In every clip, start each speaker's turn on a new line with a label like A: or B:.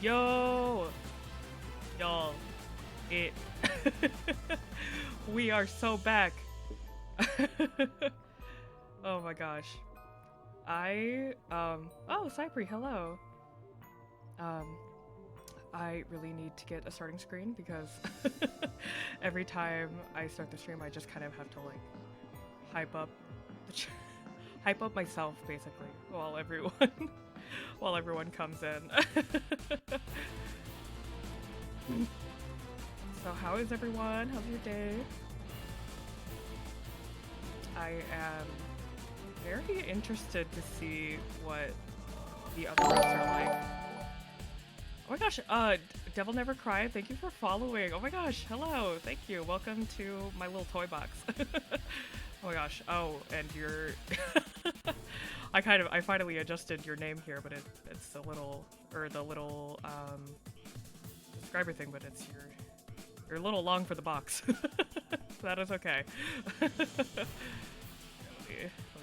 A: Yo, y'all, it we are so back. Oh my gosh. Oh, Cypri, hello. Um I really need to get a starting screen because every time I start the stream I just kind of have to like hype up hype up myself basically while everyone while everyone comes in. So how is everyone? How's your day? I am very interested to see what the other routes are like. Oh my gosh, Devil Never Cried, thank you for following. Oh my gosh, hello, thank you. Welcome to my little toy box. Oh my gosh, oh, and you're... I finally adjusted your name here, but it's the little subscriber thing, but it's you're a little long for the box. That is okay. Let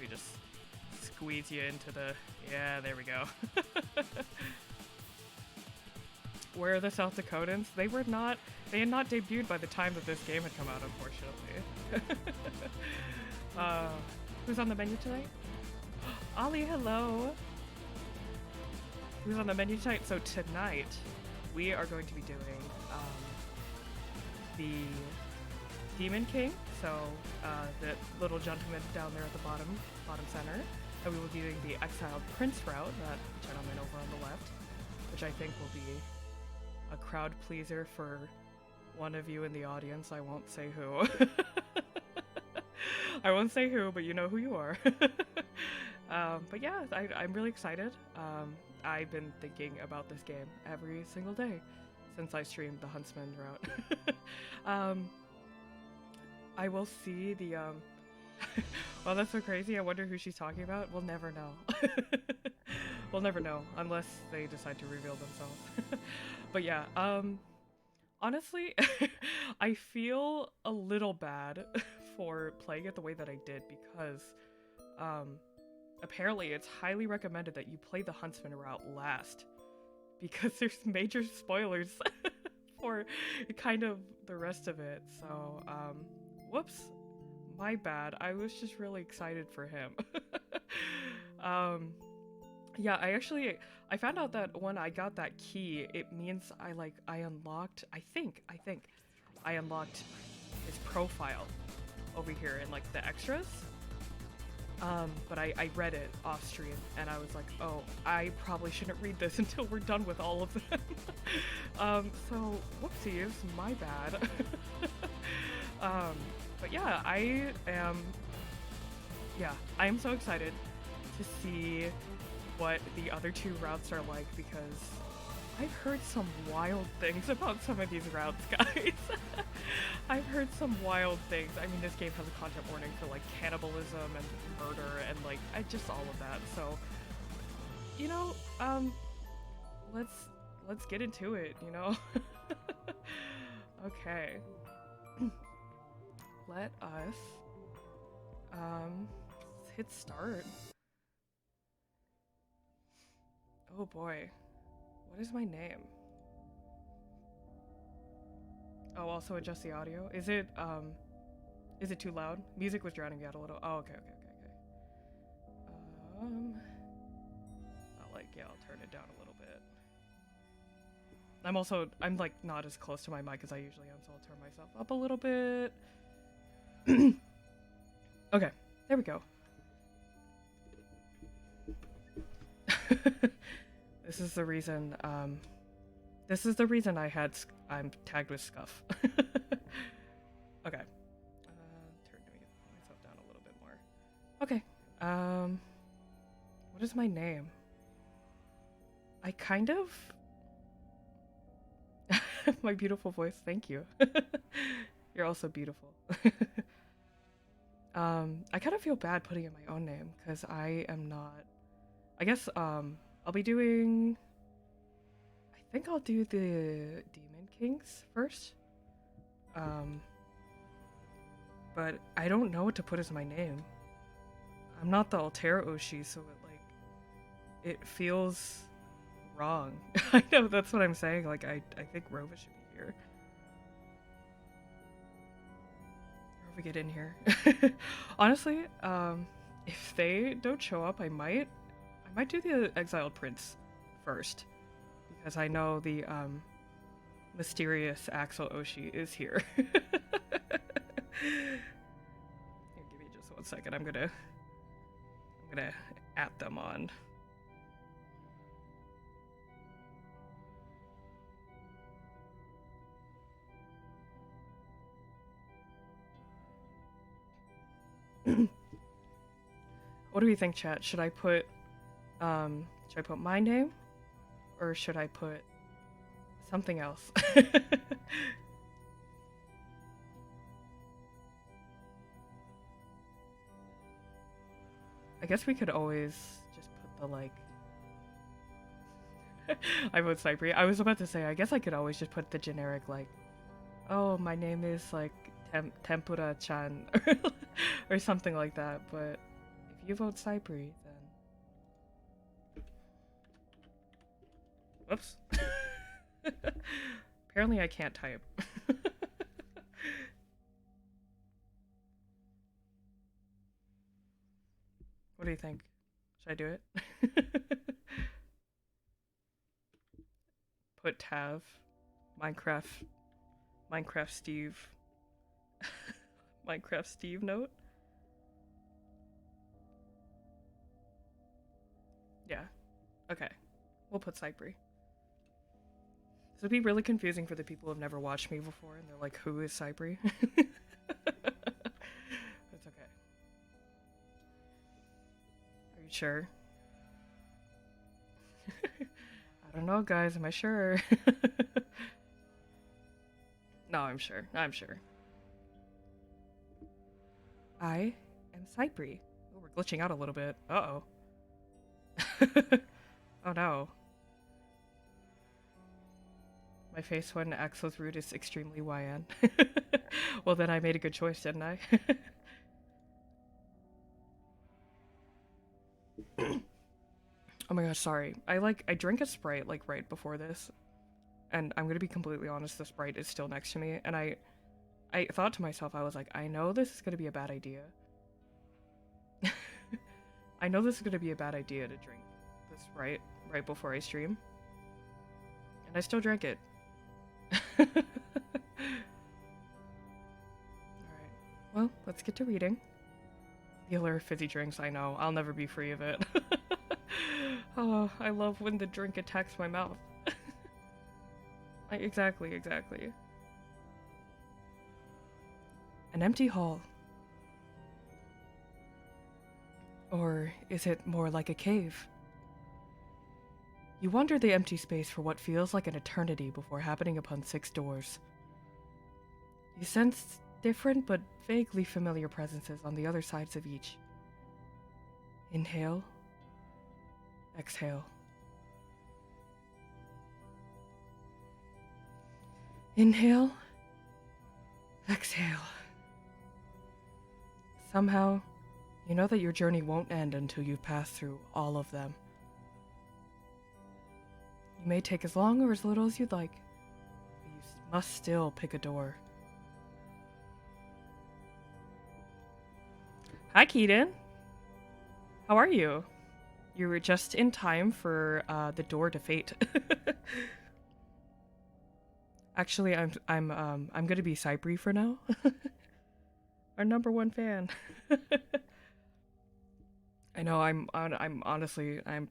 A: me just squeeze you into the... Yeah, there we go. Where are the South Dakotans? They had not debuted by the time that this game had come out, unfortunately. Who's on the menu tonight? Ollie, hello! Who's on the menu tonight? So tonight, we are going to be doing the Demon King, so the little gentleman down there at the bottom center, and we will be doing the Exiled Prince route, that gentleman over on the left, which I think will be a crowd pleaser for one of you in the audience. I won't say who. I won't say who, but you know who you are. But yeah, I'm really excited. I've been thinking about this game every single day since I streamed the Huntsman route. I will see the well, that's so crazy. I wonder who she's talking about. We'll never know. We'll never know unless they decide to reveal themselves. But yeah, honestly, I feel a little bad for playing it the way that I did because apparently it's highly recommended that you play the Huntsman route last because there's major spoilers for kind of the rest of it. So, whoops, my bad. I was just really excited for him. Yeah, I found out that when I got that key, it means I unlocked, I think I unlocked his profile over here in like the extras. But I read it off stream and I was like, oh, I probably shouldn't read this until we're done with all of them. So whoopsies, my bad. But yeah, I am so excited to see what the other two routes are like because I've heard some wild things about some of these routes, guys. I've heard some wild things. I mean, this game has a content warning for like cannibalism and murder and like just all of that. So, you know, let's get into it, you know. Okay. Let us hit start. Oh boy. What is my name? Oh, also adjust the audio. Is it too loud? Music was drowning me out a little. Oh, okay. I'll turn it down a little bit. I'm like not as close to my mic as I usually am, so I'll turn myself up a little bit. Okay, there we go. This is the reason I'm tagged with scuff. Okay. Turn myself down a little bit more. Okay. What is my name? I kind of my beautiful voice, thank you. You're also beautiful. I kind of feel bad putting in my own name because I am not. I guess I'll be doing. I think I'll do the Demon Kings first. But I don't know what to put as my name. I'm not the Altera Oshi, so it feels wrong. I know, that's what I'm saying. Like, I think Rova should be here. Rova, get in here. Honestly, if they don't show up, I might do the exiled prince first, because I know the mysterious Axel Oshi is here. Here, give me just 1 second. I'm gonna at them on. What do we think, chat? Should I put my name, or should I put something else? I guess we could always just put the, like... I vote Cypri. I was about to say, I guess I could always just put the generic, like, oh, my name is, like, Tempura-chan, or something like that, but if you vote Cypri, then... Whoops. Apparently I can't type. What do you think? Should I do it? Put Tav, Minecraft Steve, Minecraft Steve note? Yeah. Okay. We'll put Cypri. This would be really confusing for the people who have never watched me before and they're like, who is Cypri? That's okay. Are you sure? I don't know, guys. Am I sure? No, I'm sure. I'm sure. I am Cypri. Oh, we're glitching out a little bit. Uh-oh. Oh no. My face when Axel's root is extremely YN. Well, then I made a good choice, didn't I? Oh my gosh, sorry. I drank a Sprite like right before this, and I'm gonna be completely honest, the Sprite is still next to me, and I thought to myself, I was like, I know this is gonna be a bad idea. I know this is gonna be a bad idea to drink the Sprite right before I stream, and I still drank it. Alright, well, let's get to reading. Healer fizzy drinks, I know. I'll never be free of it. Oh, I love when the drink attacks my mouth. Exactly. An empty hall. Or is it more like a cave? You wander the empty space for what feels like an eternity before happening upon 6 doors. You sense different but vaguely familiar presences on the other sides of each. Inhale. Exhale. Inhale. Exhale. Somehow, you know that your journey won't end until you've passed through all of them. You may take as long or as little as you'd like, but you must still pick a door. Hi, Keaton. How are you? You were just in time for the door to fate. Actually, I'm gonna be Cypri for now. Our #1 fan. I know. I'm honestly I'm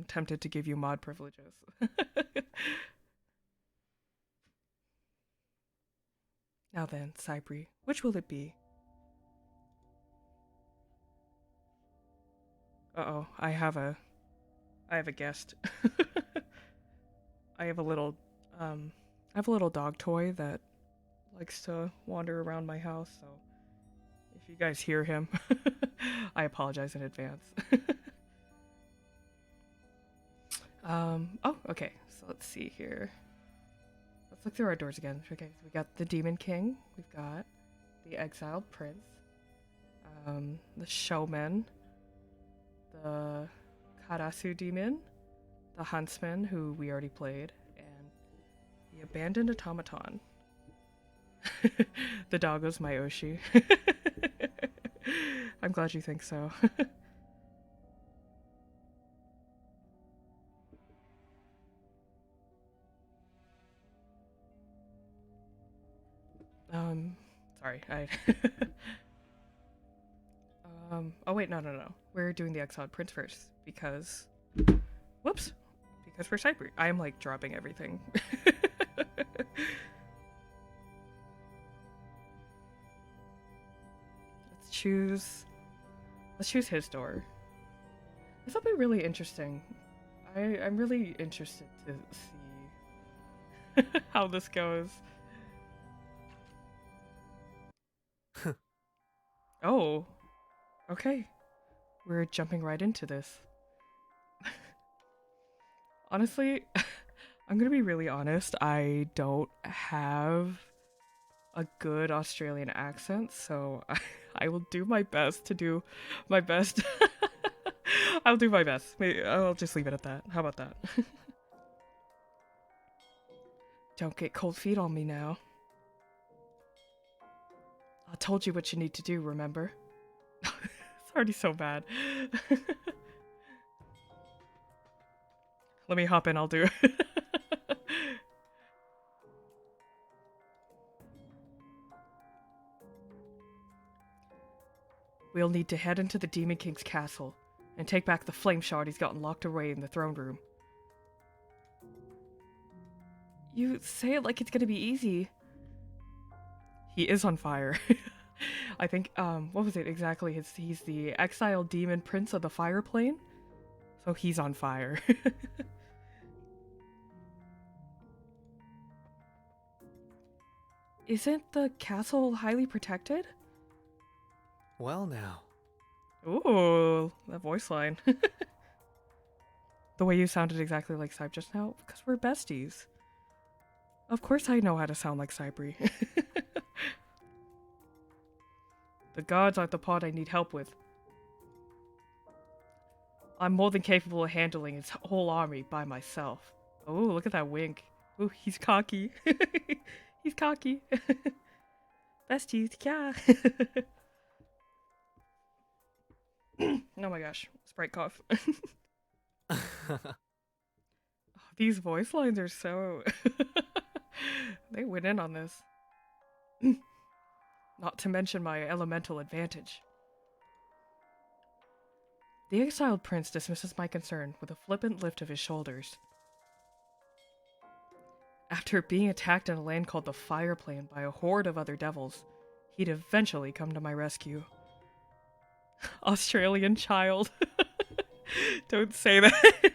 A: tempted to give you mod privileges. Now then, Cypri, which will it be? Uh-oh, I have a guest. I have a little dog toy that likes to wander around my house, so if you guys hear him, I apologize in advance. Oh, okay, so let's see here. Let's look through our doors again. Okay, so we got the Demon King, we've got the Exiled Prince, the Showman, the Karasu Demon, the huntsman, who we already played, and the abandoned automaton. The doggo's my Oshi. I'm glad you think so. Sorry, oh wait, no. We're doing the exiled prince first, because... Whoops! Because we're Cyber. I am, like, dropping everything. Let's choose his door. This will be really interesting. I'm really interested to see how this goes. Oh, okay. We're jumping right into this. Honestly, I'm gonna be really honest. I don't have a good Australian accent, so I will do my best to do my best. I'll do my best. Maybe I'll just leave it at that. How about that? Don't get cold feet on me now. I told you what you need to do, remember? It's already so bad. Let me hop in, I'll do it. We'll need to head into the Demon King's castle and take back the flame shard he's gotten locked away in the throne room. You say it like it's gonna be easy. He is on fire. I think, what was it exactly? He's the exiled demon prince of the fire plane? So he's on fire. Isn't the castle highly protected?
B: Well now.
A: Ooh, that voice line. The way you sounded exactly like Cybe just now, because we're besties. Of course I know how to sound like Cyber. The gods aren't the part I need help with. I'm more than capable of handling his whole army by myself. Oh, look at that wink. Ooh, he's cocky. He's cocky. Besties, yeah. Oh my gosh, Sprite cough. These voice lines are so... They went in on this. Not to mention my elemental advantage. The exiled prince dismisses my concern with a flippant lift of his shoulders. After being attacked in a land called the Fire Plane by a horde of other devils, he'd eventually come to my rescue. Australian child. Don't say that.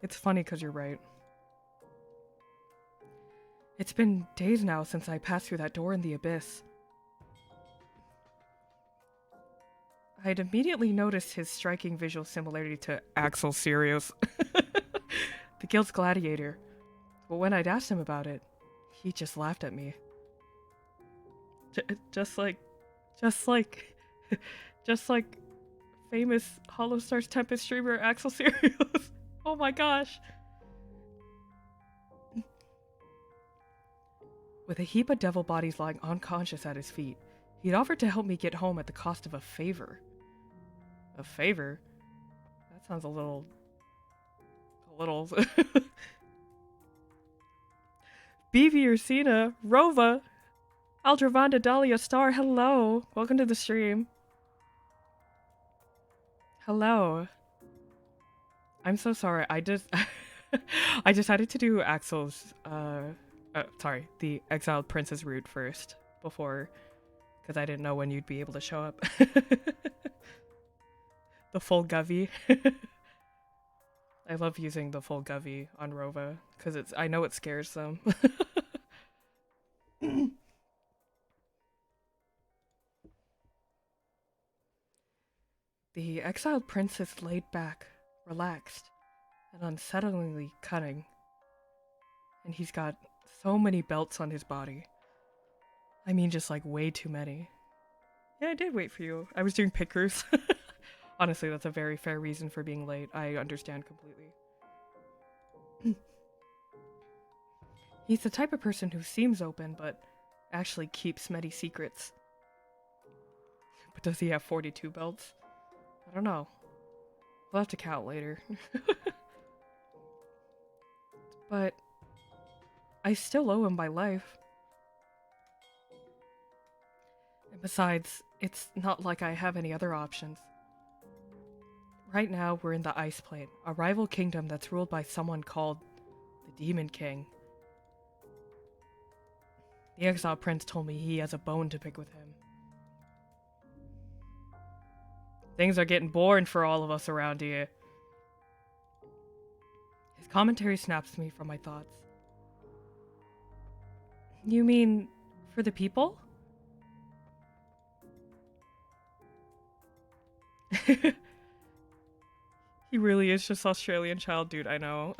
A: It's funny because you're right. It's been days now since I passed through that door in the abyss. I'd immediately noticed his striking visual similarity to Axel Sirius, the guild's gladiator. But when I'd asked him about it, he just laughed at me. Just like famous Hollow Stars Tempest streamer Axel Sirius. Oh my gosh. With a heap of devil bodies lying unconscious at his feet, he'd offered to help me get home at the cost of a favor. A favor? That sounds a little... Bibi, Ursina, Rova, Aldravanda, Dahlia, Star, hello! Welcome to the stream. Hello. I'm so sorry, I decided to do Axel's, the exiled prince's route first, before, because I didn't know when you'd be able to show up. The full Govy. I love using the full Govy on Rova, because I know it scares them. The exiled prince is laid back, relaxed, and unsettlingly cunning. And he's got so many belts on his body. I mean, just like way too many. Yeah, I did wait for you. I was doing pickers. Honestly, that's a very fair reason for being late. I understand completely. He's the type of person who seems open, but actually keeps many secrets. But does he have 42 belts? I don't know. We'll have to count later. But I still owe him my life. And besides, it's not like I have any other options. Right now, we're in the Ice Plane, a rival kingdom that's ruled by someone called the Demon King. The Exile Prince told me he has a bone to pick with him. Things are getting boring for all of us around here. His commentary snaps me from my thoughts. You mean for the people? He really is just Australian child dude, I know.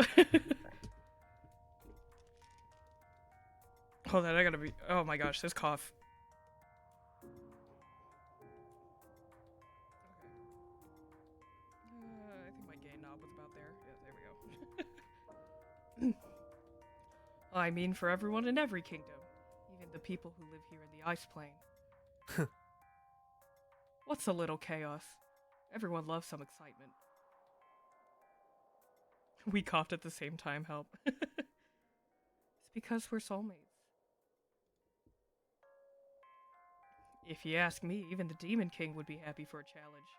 A: Hold on, I gotta be. Oh my gosh, this cough. I think my gain knob was about there. Yeah, there we go. I mean, for everyone in every kingdom, even the people who live here in the Ice Plane. What's a little chaos? Everyone loves some excitement. We coughed at the same time, help. It's because we're soulmates. If you ask me, even the Demon King would be happy for a challenge.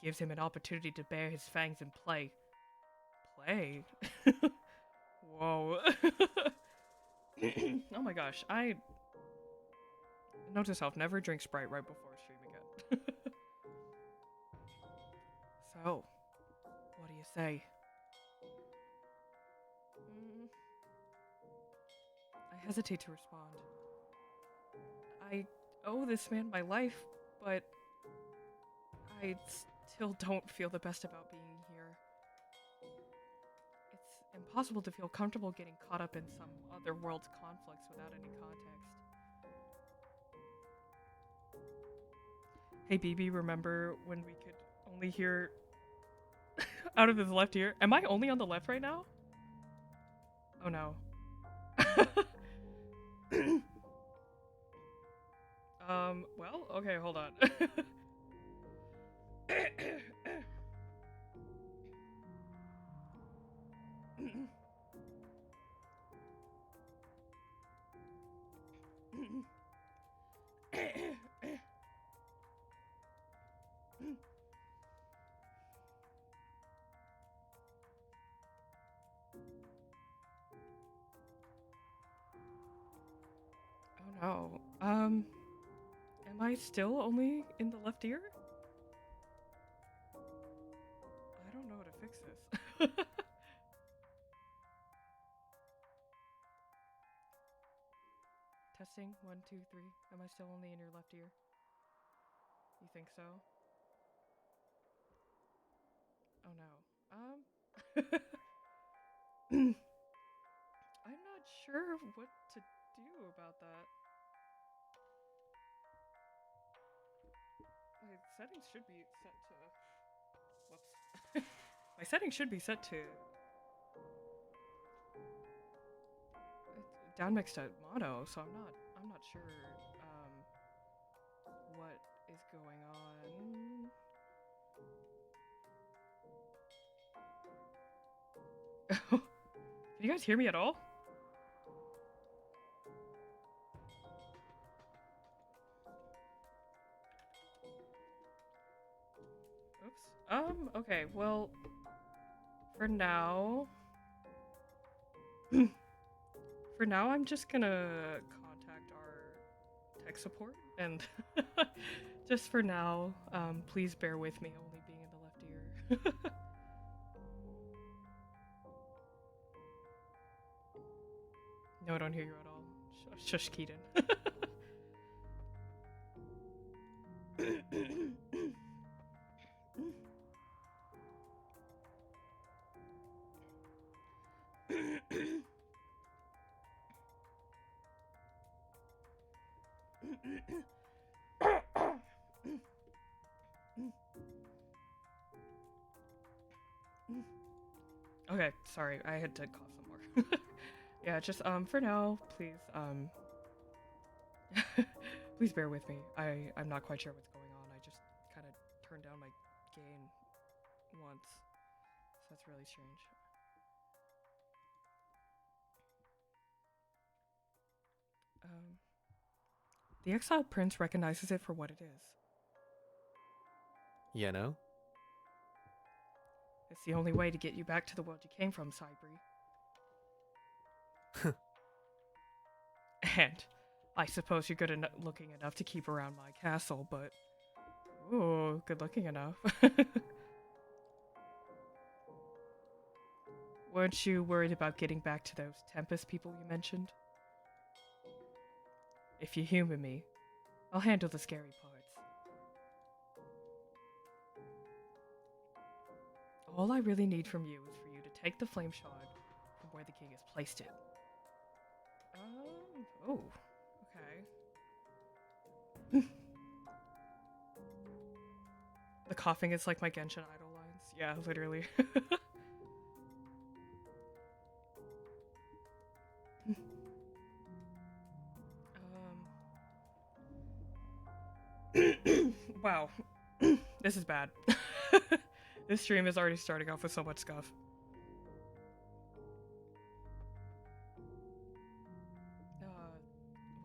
A: Gives him an opportunity to bare his fangs and play. Play? Whoa. Oh my gosh, note to self, never drink Sprite right before a stream again. So, what do you say? I hesitate to respond. I owe this man my life, but I still don't feel the best about being here. It's impossible to feel comfortable getting caught up in some other world's conflicts without any context. Hey Bibi, remember when we could only hear out of his left ear? Am I only on the left right now? Oh no. Well, okay, hold on. Oh no. Am I still only in the left ear? I don't know how to fix this. Testing, 1, 2, 3. Am I still only in your left ear? You think so? Oh no. I'm not sure what to do about that. My settings should be set to... Whoops. My settings should be set to... downmixed at mono, so I'm not sure what is going on. Can you guys hear me at all? Oops. Okay, well, for now... For now, I'm just gonna contact our tech support, and just for now, please bear with me only being in the left ear. No, I don't hear you at all. Shush, Keaton. Okay, sorry, I had to cough some more. Yeah, just for now, please please bear with me. I'm not quite sure what's going on. I just kind of turned down my gain once, so that's really strange. Um, the exiled prince recognizes it for what it is.
B: You know?
A: It's the only way to get you back to the world you came from, Cybri. And I suppose you're looking enough to keep around my castle, but ooh, good looking enough. Weren't you worried about getting back to those Tempest people you mentioned? If you humor me, I'll handle the scary parts. All I really need from you is for you to take the flame shard from where the king has placed it. Oh, okay. The coughing is like my Genshin Idol lines. Yeah, literally. Wow. This is bad. This stream is already starting off with so much scuff.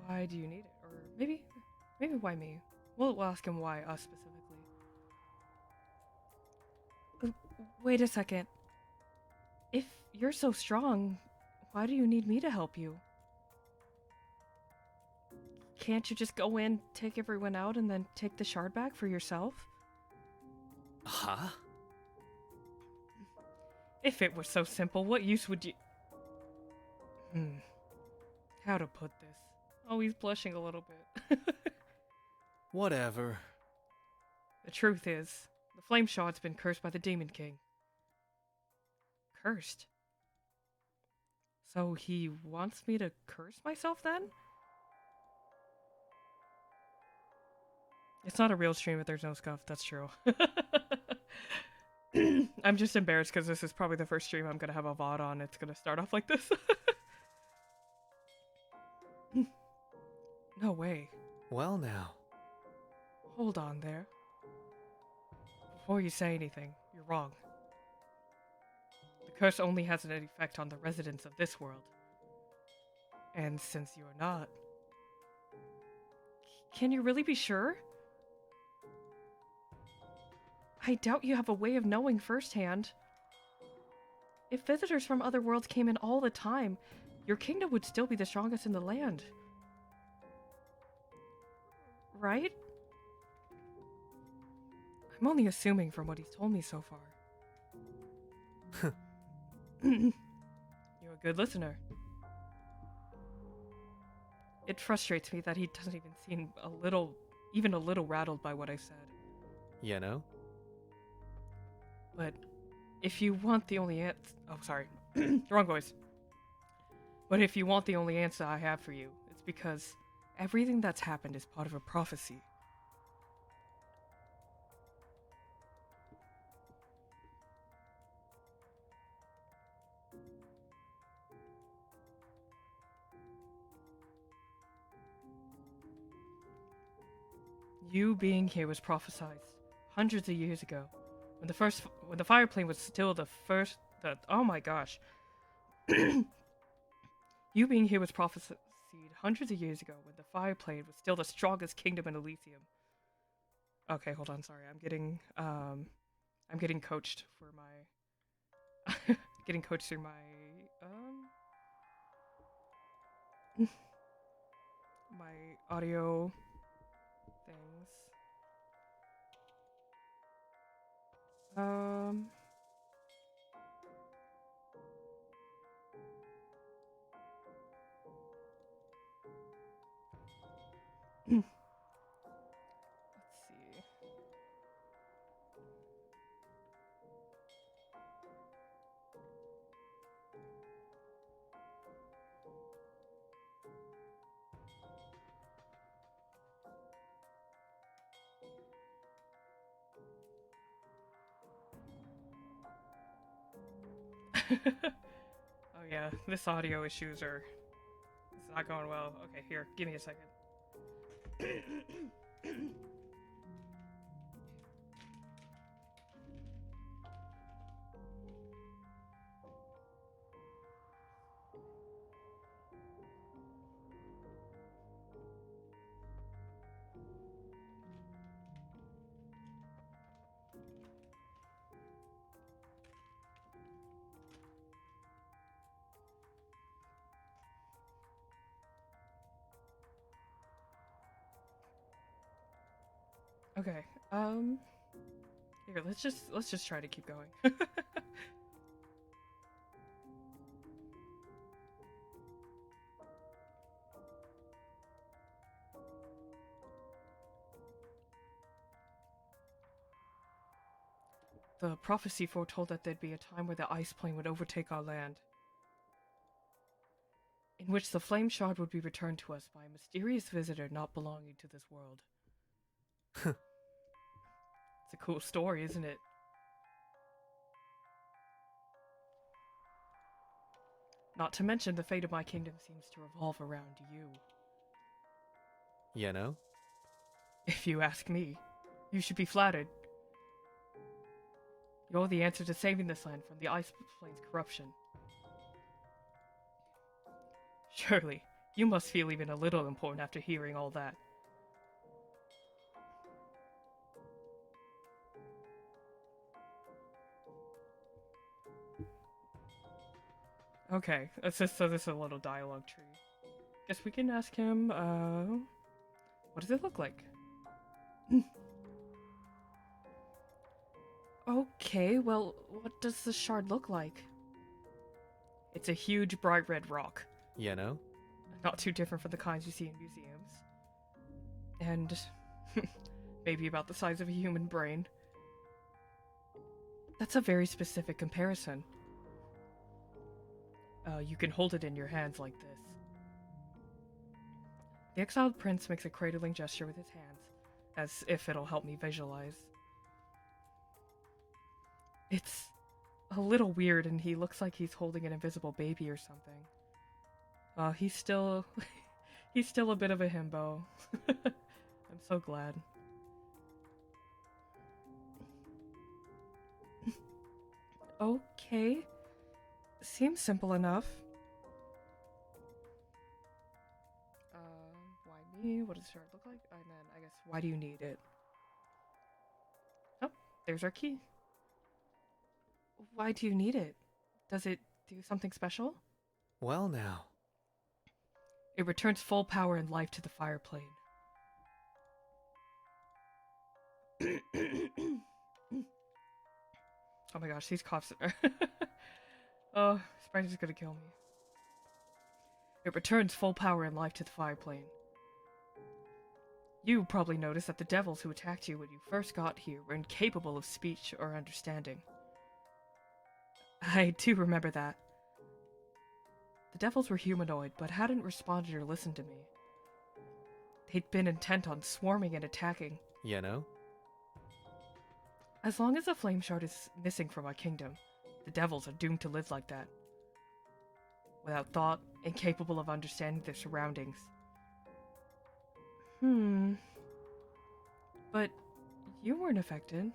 A: Why do you need it? Or maybe why me? We'll ask him why us specifically. Wait a second. If you're so strong, why do you need me to help you? Can't you just go in, take everyone out, and then take the shard back for yourself?
B: Huh?
A: If it were so simple, what use would you... How to put this? Oh, he's blushing a little bit.
B: Whatever.
A: The truth is, the flame shard's been cursed by the Demon King. Cursed? So he wants me to curse myself then? It's not a real stream if there's no scuff, that's true. I'm just embarrassed because this is probably the first stream I'm gonna have a VOD on. It's gonna start off like this. No way.
B: Well now.
A: Hold on there. Before you say anything, you're wrong. The curse only has an effect on the residents of this world. And since you're not... Can you really be sure? I doubt you have a way of knowing firsthand. If visitors from other worlds came in all the time, your kingdom would still be the strongest in the land. Right? I'm only assuming from what he's told me so far. You're a good listener. It frustrates me that he doesn't even seem even a little rattled by what I said.
B: You know?
A: But if you want the only answer... Oh, sorry. Wrong voice. But if you want the only answer I have for you, it's because everything that's happened is part of a prophecy. You being here was prophesied hundreds of years ago, when the fire plane was still oh my gosh. You being here was prophesied hundreds of years ago, when the fire plane was still the strongest kingdom in Elysium. Okay, hold on, sorry. I'm getting coached for my getting coached through my my audio things. Let's see. Oh yeah, this audio issues are... It's not going well. Okay, here, give me a second. Okay, here, let's just try to keep going. The prophecy foretold that there'd be a time where the ice plane would overtake our land, in which the flame shard would be returned to us by a mysterious visitor not belonging to this world. It's a cool story, isn't it? Not to mention the fate of my kingdom seems to revolve around you.
B: You know?
A: If you ask me, you should be flattered. You're the answer to saving this land from the ice plane's corruption. Surely, you must feel even a little important after hearing all that. Okay, so this is a little dialogue tree. Guess we can ask him, what does it look like? Okay, well, what does the shard look like? It's a huge, bright red rock.
B: You know?
A: Not too different from the kinds you see in museums. And maybe about the size of a human brain. That's a very specific comparison. You can hold it in your hands like this. The exiled prince makes a cradling gesture with his hands, as if it'll help me visualize. It's a little weird, and he looks like he's holding an invisible baby or something. He's still... he's still a bit of a himbo. I'm so glad. Okay. Seems simple enough. Why me? What does the shard look like? And then, I guess, why do you need it? Oh, there's our key. Why do you need it? Does it do something special?
B: Well now.
A: It returns full power and life to the fire plane. Oh my gosh, these coughs are... Oh, Spider's gonna kill me. It returns full power and life to the fire plane. You probably noticed that the devils who attacked you when you first got here were incapable of speech or understanding. I do remember that. The devils were humanoid, but hadn't responded or listened to me. They'd been intent on swarming and attacking.
B: You know?
A: As long as the flame shard is missing from our kingdom, the devils are doomed to live like that. Without thought, incapable of understanding their surroundings. But you weren't affected.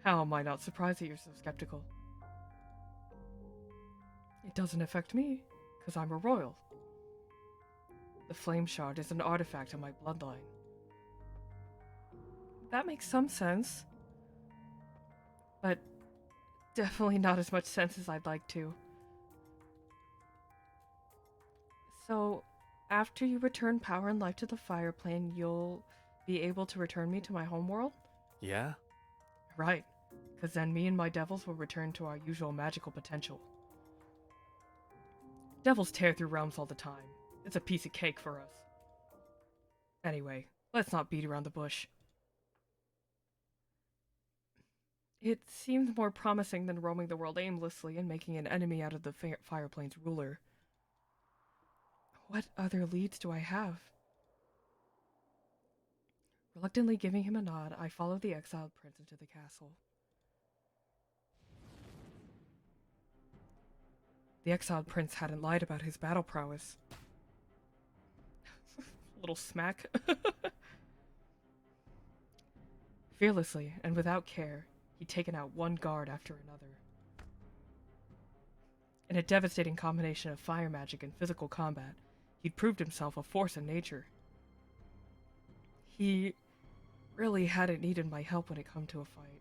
A: How am I not surprised that you're so skeptical? It doesn't affect me, because I'm a royal. The flame shard is an artifact of my bloodline. That makes some sense. But definitely not as much sense as I'd like to. So, after you return power and life to the fire plane, you'll be able to return me to my homeworld?
B: Yeah?
A: Right, because then me and my devils will return to our usual magical potential. Devils tear through realms all the time. It's a piece of cake for us. Anyway, let's not beat around the bush. It seems more promising than roaming the world aimlessly and making an enemy out of the fire plane's ruler. What other leads do I have? Reluctantly giving him a nod, I followed the exiled prince into the castle. The exiled prince hadn't lied about his battle prowess. Little smack. Fearlessly and without care, he'd taken out one guard after another. In a devastating combination of fire magic and physical combat, he'd proved himself a force in nature. He really hadn't needed my help when it come to a fight.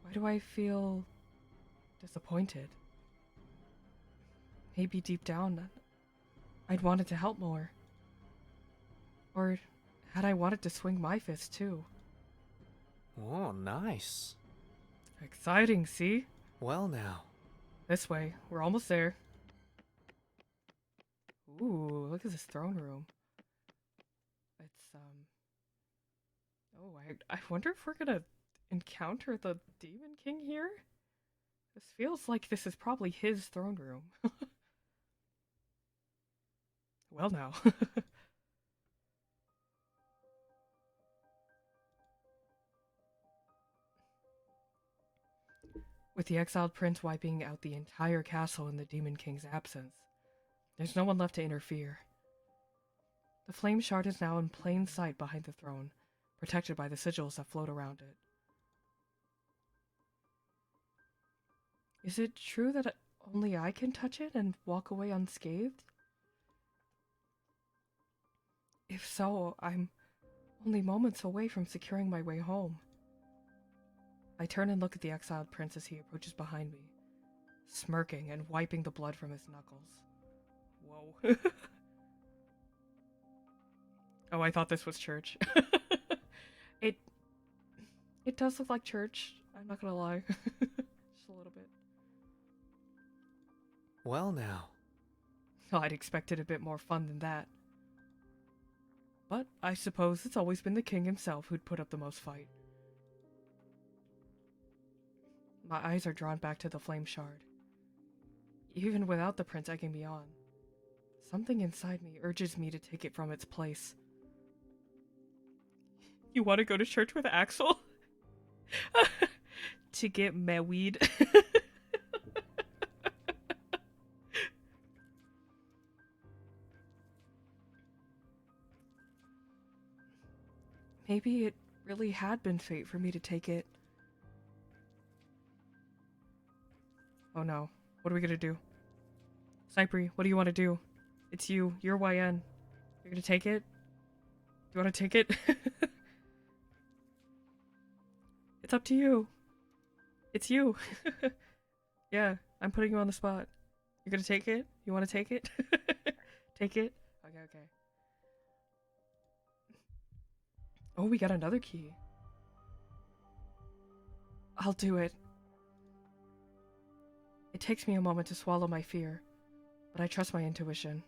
A: Why do I feel disappointed? Maybe deep down, I'd wanted to help more. Or had I wanted to swing my fist too?
B: Oh, nice.
A: Exciting, see?
B: Well now.
A: This way, we're almost there. Ooh, look at this throne room. It's, oh, I wonder if we're gonna encounter the Demon King here? This feels like this is probably his throne room. Well now. With the exiled prince wiping out the entire castle in the Demon King's absence, there's no one left to interfere. The flame shard is now in plain sight behind the throne, protected by the sigils that float around it. Is it true that only I can touch it and walk away unscathed? If so, I'm only moments away from securing my way home. I turn and look at the exiled prince as he approaches behind me, smirking and wiping the blood from his knuckles. Whoa. Oh, I thought this was church. It does look like church, I'm not gonna lie. Just a little bit.
B: Well now.
A: Oh, I'd expected a bit more fun than that. But I suppose it's always been the king himself who'd put up the most fight. My eyes are drawn back to the flame shard. Even without the prince egging me on, something inside me urges me to take it from its place. You want to go to church with Axel? To get married? Maybe it really had been fate for me to take it. Oh no. What are we gonna do? Cypri, what do you want to do? It's you. You're YN. You're gonna take it? Do you want to take it? It's up to you. It's you. Yeah, I'm putting you on the spot. You're gonna take it? You want to take it? Take it? Okay, okay. Oh, we got another key. I'll do it. It takes me a moment to swallow my fear, but I trust my intuition.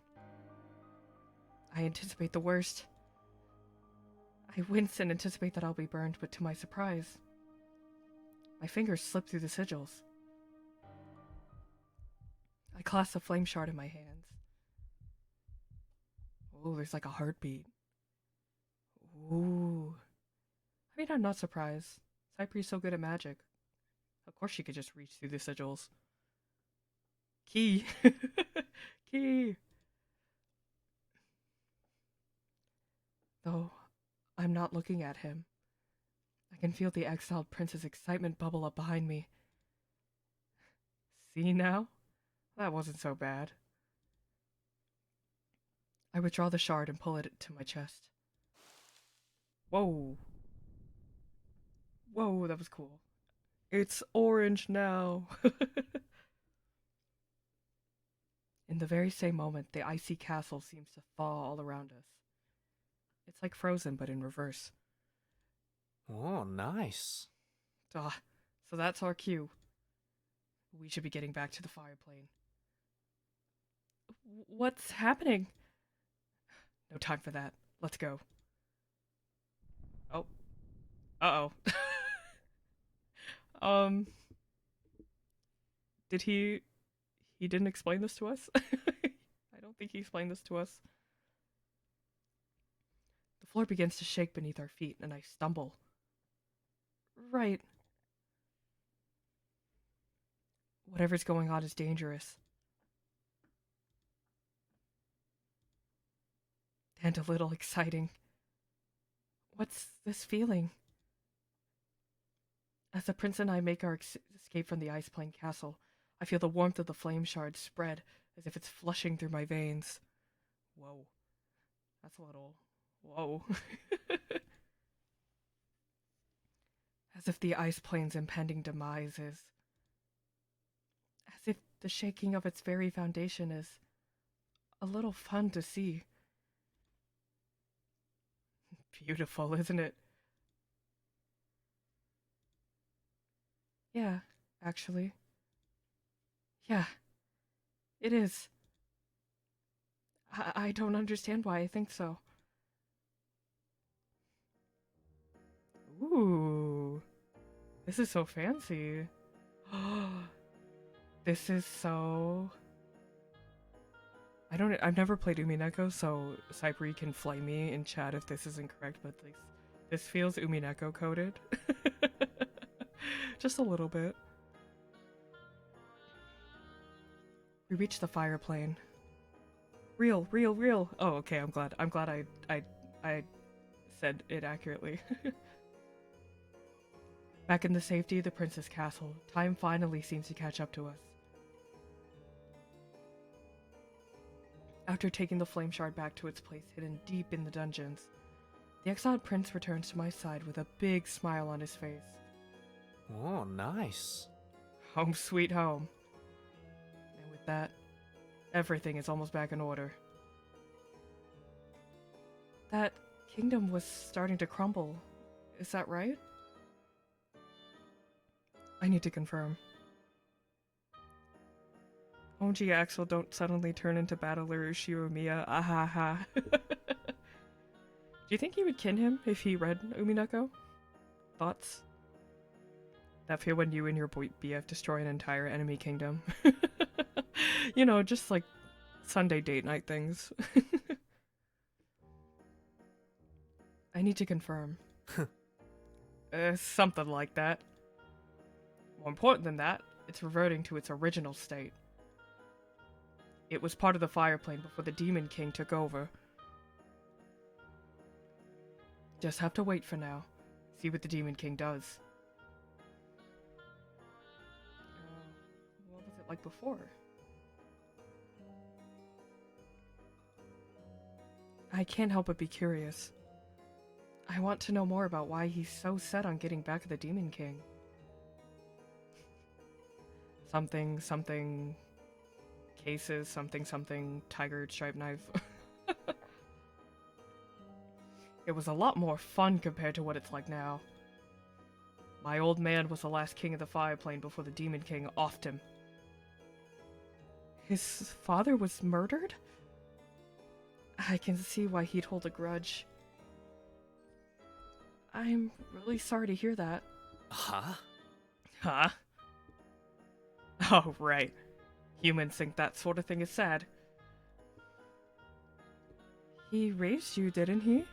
A: I anticipate the worst. I wince and anticipate that I'll be burned, but to my surprise, my fingers slip through the sigils. I clasp the flame shard in my hands. Oh, there's like a heartbeat. Ooh. I mean, I'm not surprised. Cypri's so good at magic. Of course she could just reach through the sigils. Key. Key. Though I'm not looking at him, I can feel the exiled prince's excitement bubble up behind me. See now? That wasn't so bad. I withdraw the shard and pull it to my chest. Whoa. Whoa, that was cool. It's orange now. In the very same moment, the icy castle seems to thaw all around us. It's like Frozen, but in reverse.
B: Oh, nice.
A: Ah, so that's our cue. We should be getting back to the fire plane. What's happening? No time for that. Let's go. Oh. Uh-oh. Did he didn't explain this to us? I don't don't think he explained this to us. The floor begins to shake beneath our feet, and I stumble. Right. Whatever's going on is dangerous. And a little exciting. What's this feeling? As the prince and I make our escape from the ice plane castle, I feel the warmth of the flame shard spread as if it's flushing through my veins. Whoa. That's a little... Whoa. As if the ice plane's impending demise is... As if the shaking of its very foundation is... a little fun to see. Beautiful, isn't it? Yeah, actually. Yeah, it is. I don't understand why I think so. Ooh. This is so fancy. This is so... I've never played Umineko, so Cypri can flame me in chat if this is incorrect, but this feels Umineko coded. Just a little bit. We reached the fire plane. Real. Oh, okay, I'm glad I said it accurately. Back in the safety of the Princess Castle, time finally seems to catch up to us. After taking the flame shard back to its place hidden deep in the dungeons, the exiled prince returns to my side with a big smile on his face.
B: Oh, nice.
A: Home sweet home. And with that, everything is almost back in order. That kingdom was starting to crumble. Is that right? I need to confirm. OMG Axel, don't suddenly turn into Battler Shiromiya. Ahaha. Do you think you would kin him if he read Umineko? Thoughts? That feel when you and your BF destroy an entire enemy kingdom. You know, just like Sunday date night things. I need to confirm. Something like that. More important than that, it's reverting to its original state. It was part of the fire plane before the Demon King took over. Just have to wait for now. See what the Demon King does. What was it like before? I can't help but be curious. I want to know more about why he's so set on getting back at the Demon King. Something... cases, something, tiger stripe knife. It was a lot more fun compared to what it's like now. My old man was the last king of the fire plane before the Demon King offed him. His father was murdered? I can see why he'd hold a grudge. I'm really sorry to hear that.
B: Huh?
A: Huh? Oh, right. Humans think that sort of thing is sad. He raised you, didn't he?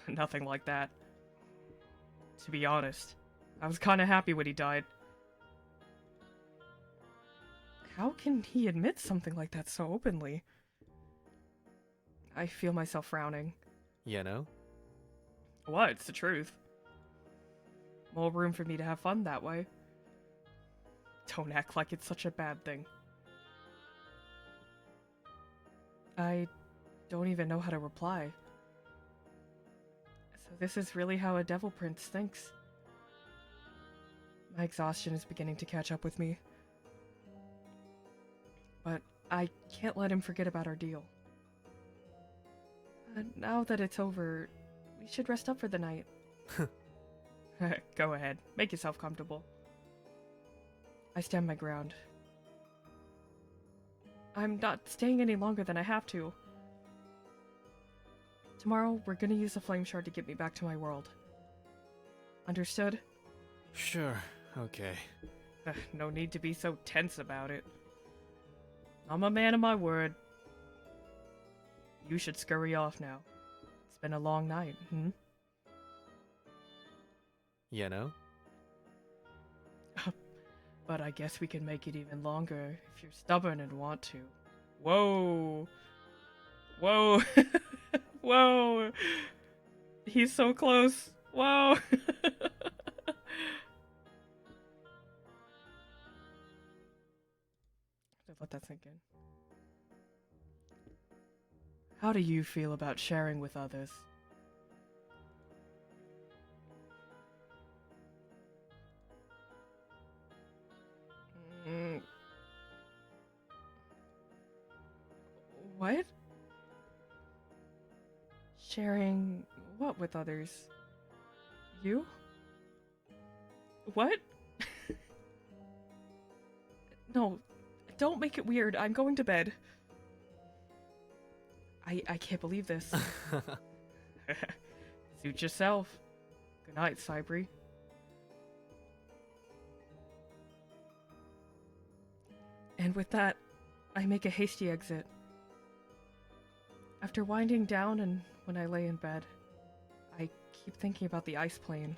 A: Nothing like that. To be honest, I was kinda happy when he died. How can he admit something like that so openly? I feel myself frowning.
B: You know?
A: What? It's the truth. More room for me to have fun that way. Don't act like it's such a bad thing. I don't even know how to reply. So this is really how a devil prince thinks. My exhaustion is beginning to catch up with me. But I can't let him forget about our deal. Now that it's over, we should rest up for the night. Go ahead. Make yourself comfortable. I stand my ground. I'm not staying any longer than I have to. Tomorrow, we're gonna use the flame shard to get me back to my world. Understood?
B: Sure, okay.
A: No need to be so tense about it. I'm a man of my word. You should scurry off now. It's been a long night, hmm?
B: You know?
A: But I guess we can make it even longer if you're stubborn and want to. Whoa! Whoa! Whoa! He's so close! Whoa! Let that sink in. How do you feel about sharing with others? What? Sharing what with others? You? What? No, don't make it weird. I'm going to bed. I can't believe this. Suit yourself. Good night, Cybri. And with that, I make a hasty exit. After winding down and when I lay in bed, I keep thinking about the ice plane.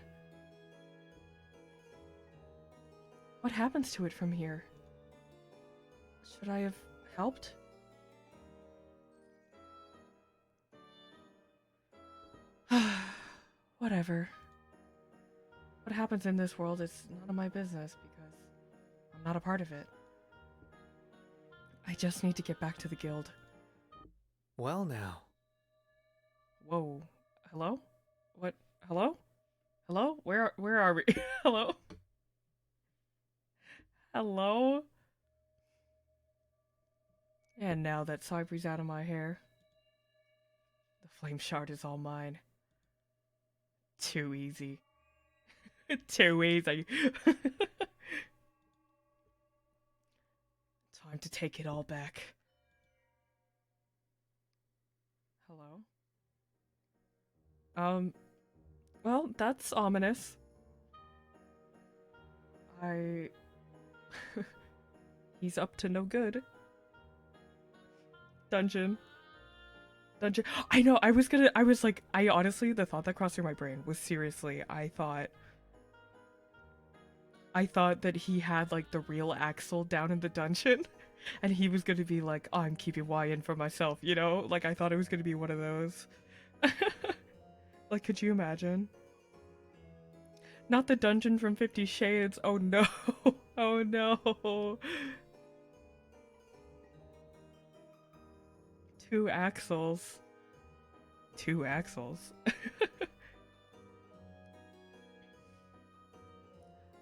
A: What happens to it from here? Should I have helped? Whatever. What happens in this world is none of my business because I'm not a part of it. I just need to get back to the guild.
B: Well now.
A: Whoa. Hello? What? Hello? Hello? Where are we? Hello? Hello? And now that Cybri's out of my hair, the flame shard is all mine. Too easy. Too easy. Time to take it all back. Hello? Well, that's ominous. He's up to no good. Dungeon. I know, I was like, honestly, the thought that crossed through my brain was seriously, I thought that he had, like, the real Axel down in the dungeon, and he was gonna be like, oh, I'm keeping YN for myself, you know? Like, I thought it was gonna be one of those. Like, could you imagine? Not the dungeon from 50 Shades, oh no. Oh no. Two Axels. Two Axels.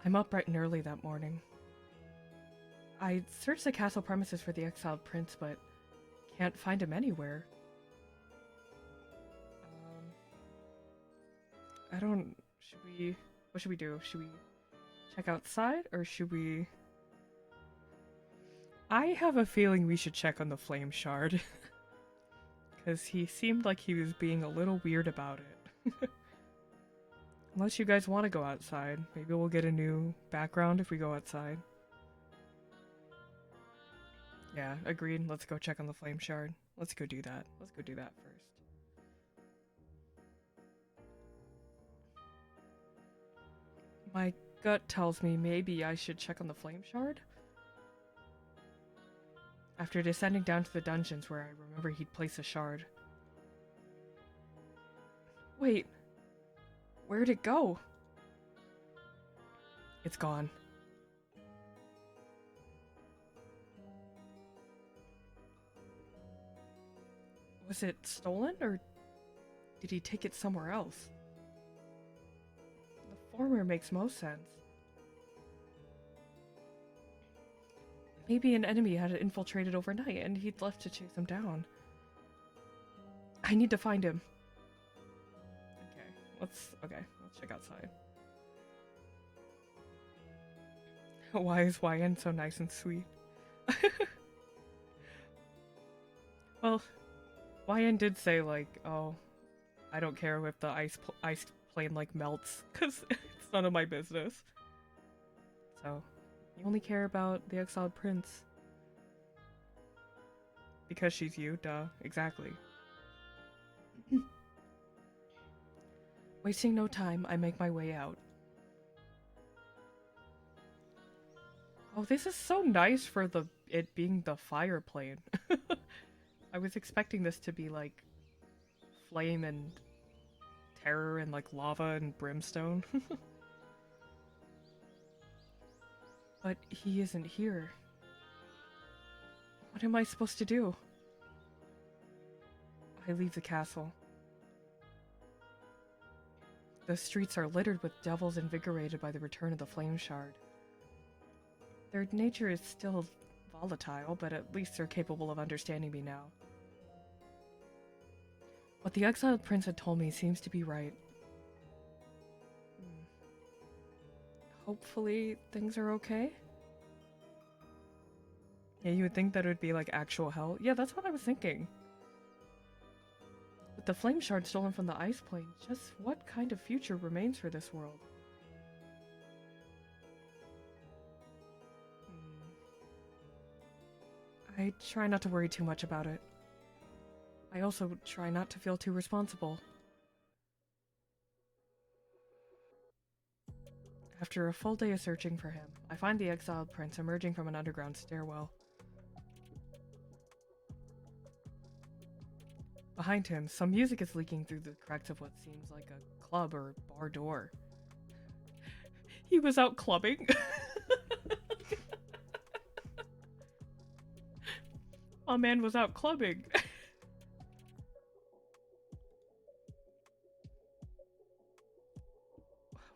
A: I'm up bright and early that morning. I searched the castle premises for the exiled prince, but can't find him anywhere. What should we do? Should we check outside, or should we... I have a feeling we should check on the flame shard. Because he seemed like he was being a little weird about it. Unless you guys want to go outside. Maybe we'll get a new background if we go outside. Yeah, agreed. Let's go check on the flame shard. Let's go do that. Let's go do that first. My gut tells me maybe I should check on the flame shard. After descending down to the dungeons where I remember he'd place a shard. Wait. Where'd it go? It's gone. Was it stolen, or did he take it somewhere else? The former makes most sense. Maybe an enemy had infiltrated overnight and he'd left to chase him down. I need to find him. Let's check outside. Why is YN so nice and sweet? Well, YN did say, like, oh, I don't care if the ice plane, like, melts, because it's none of my business. So, you only care about the exiled prince. Because she's you, duh, exactly. Wasting no time, I make my way out. Oh, this is so nice for it being the fire plane. I was expecting this to be like flame and terror and like lava and brimstone. But he isn't here. What am I supposed to do? I leave the castle. The streets are littered with devils invigorated by the return of the flame shard. Their nature is still volatile, but at least they're capable of understanding me now. What the exiled prince had told me seems to be right. Hopefully things are okay? Yeah, you would think that it would be like actual hell. Yeah, that's what I was thinking. With the flame shard stolen from the ice plane, just what kind of future remains for this world? I try not to worry too much about it. I also try not to feel too responsible. After a full day of searching for him, I find the exiled prince emerging from an underground stairwell. Behind him, some music is leaking through the cracks of what seems like a club or bar door. He was out clubbing? My man was out clubbing.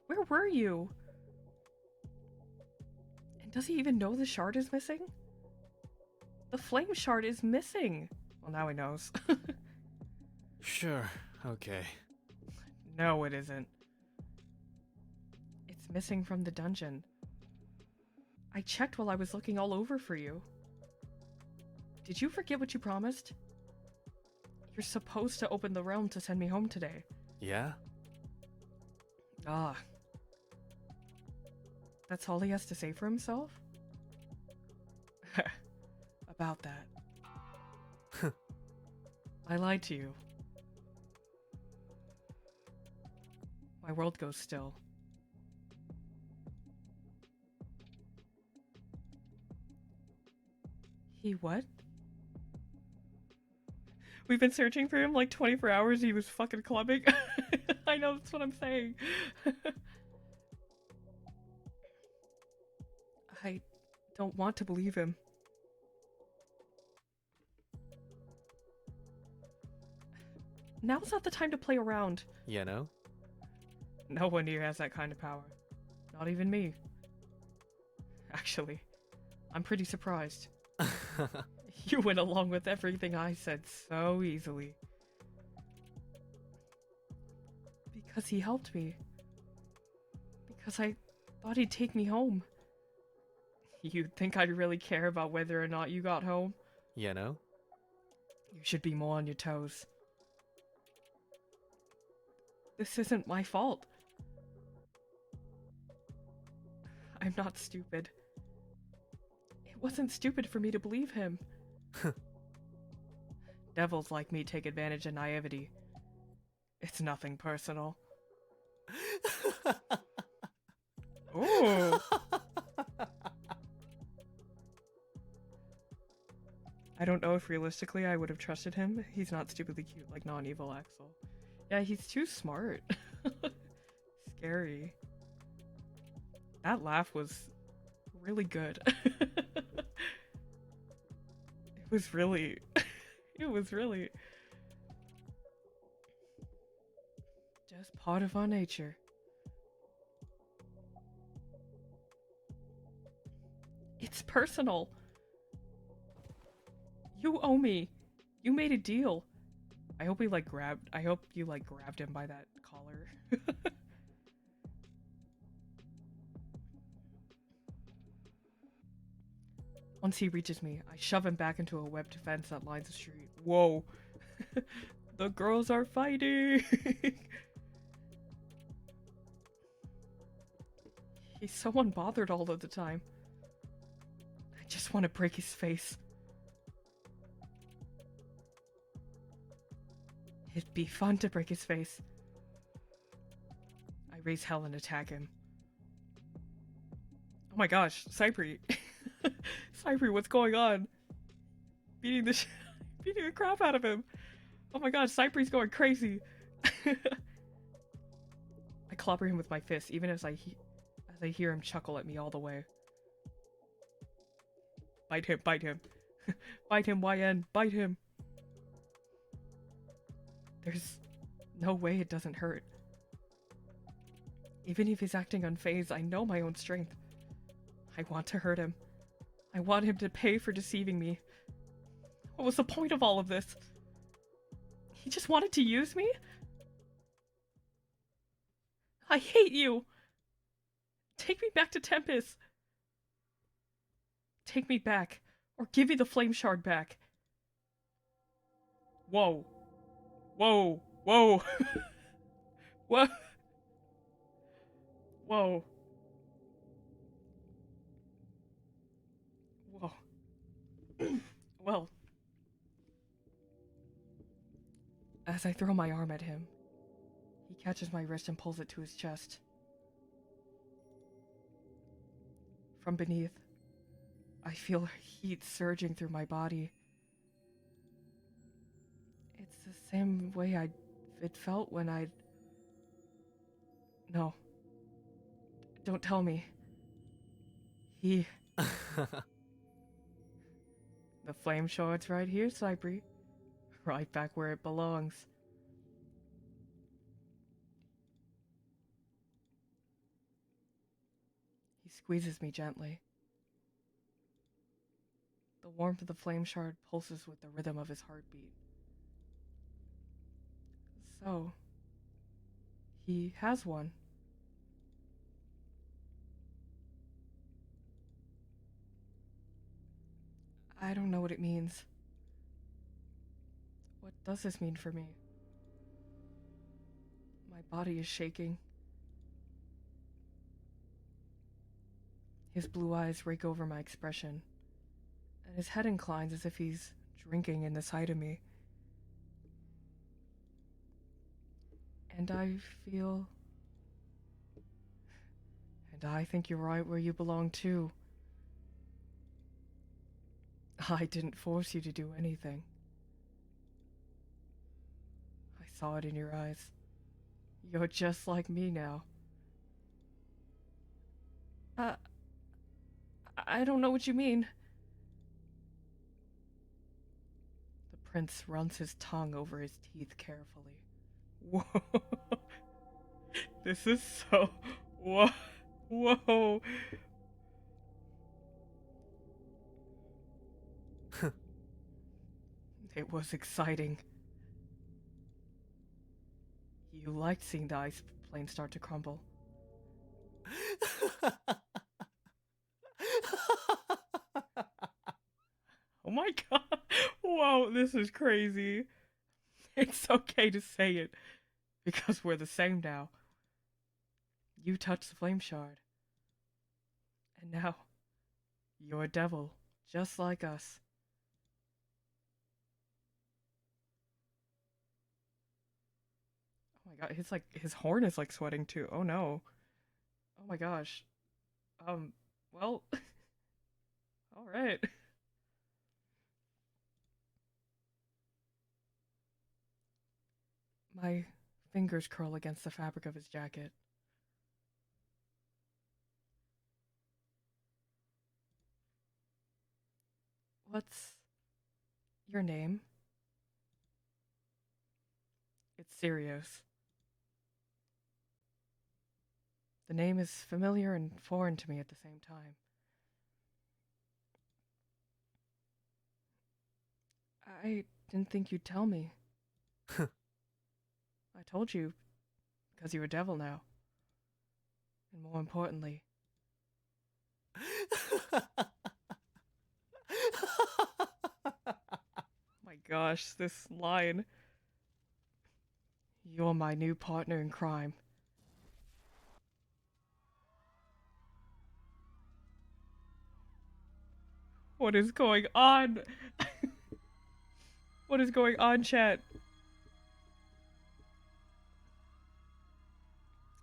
A: Where were you? And does he even know the shard is missing? The flame shard is missing! Well, now he knows.
B: Sure, okay.
A: No, it isn't. It's missing from the dungeon. I checked while I was looking all over for you. Did you forget what you promised? You're supposed to open the realm to send me home today.
B: Yeah?
A: Ah. That's all he has to say for himself? About that. I lied to you. My world goes still. He what? We've been searching for him like 24 hours. He was fucking clubbing. I know, that's what I'm saying. I don't want to believe him. Now's not the time to play around.
B: You know?
A: No one here has that kind of power. Not even me. Actually, I'm pretty surprised. You went along with everything I said so easily. Because he helped me. Because I thought he'd take me home. You'd think I'd really care about whether or not you got home?
B: You know?
A: You should be more on your toes. This isn't my fault. I'm not stupid. It wasn't stupid for me to believe him. Devils like me take advantage of naivety. It's nothing personal. Ooh. I don't know if realistically I would have trusted him. He's not stupidly cute like non-evil Axel. Yeah, he's too smart. Scary. That laugh was really good. It was really just part of our nature. It's personal. You owe me. You made a deal. I hope you grabbed him by that collar. Once he reaches me, I shove him back into a webbed fence that lines the street. Whoa. The girls are fighting. He's so unbothered all of the time. I just want to break his face. It'd be fun to break his face. I raise hell and attack him. Oh my gosh, Cypri. Cypri, what's going on? Beating the beating the crap out of him. Oh my god, Cypri's going crazy. I clobber him with my fist, even as I hear him chuckle at me all the way. Bite him, bite him. Bite him, YN, bite him. There's no way it doesn't hurt. Even if he's acting unfazed, I know my own strength. I want to hurt him. I want him to pay for deceiving me. What was the point of all of this? He just wanted to use me? I hate you! Take me back to Tempest! Take me back, or give me the flame shard back. Whoa. Whoa. Whoa. What? Whoa. Whoa. Well. As I throw my arm at him, he catches my wrist and pulls it to his chest. From beneath, I feel heat surging through my body. It's the same way it felt when I'd... No. Don't tell me. He... The flame shard's right here, Cypri. Right back where it belongs. He squeezes me gently. The warmth of the flame shard pulses with the rhythm of his heartbeat. So, he has one. I don't know what it means. What does this mean for me? My body is shaking. His blue eyes rake over my expression, and his head inclines as if he's drinking in the sight of me. And I feel... And I think you're right where you belong too. I didn't force you to do anything. I saw it in your eyes. You're just like me now. I don't know what you mean. The prince runs his tongue over his teeth carefully. Whoa. This is so... Whoa. Whoa. It was exciting. You liked seeing the ice plane start to crumble. Oh my god. Whoa, this is crazy. It's okay to say it, because we're the same now. You touched the flame shard. And now, you're a devil, just like us. Oh my god, his horn is like sweating too. Oh no. Oh my gosh. Well, alright. My fingers curl against the fabric of his jacket. What's your name? It's Sirius. The name is familiar and foreign to me at the same time. I didn't think you'd tell me. I told you, because you're a devil now. And more importantly... My gosh, this line. You're my new partner in crime. What is going on? What is going on, chat?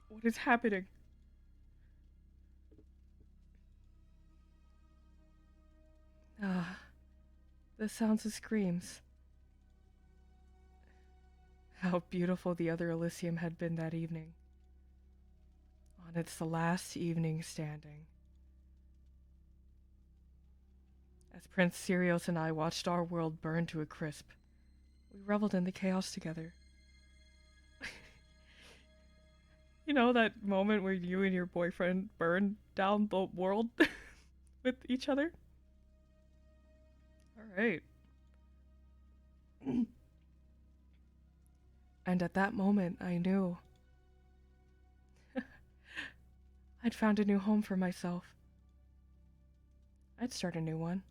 A: What is happening? Ah, the sounds of screams. How beautiful the other Elysium had been that evening. On its last evening standing. As Prince Sirius and I watched our world burn to a crisp, we reveled in the chaos together. You know that moment where you and your boyfriend burned down the world with each other? Alright. And at that moment, I knew I'd found a new home for myself. I'd start a new one.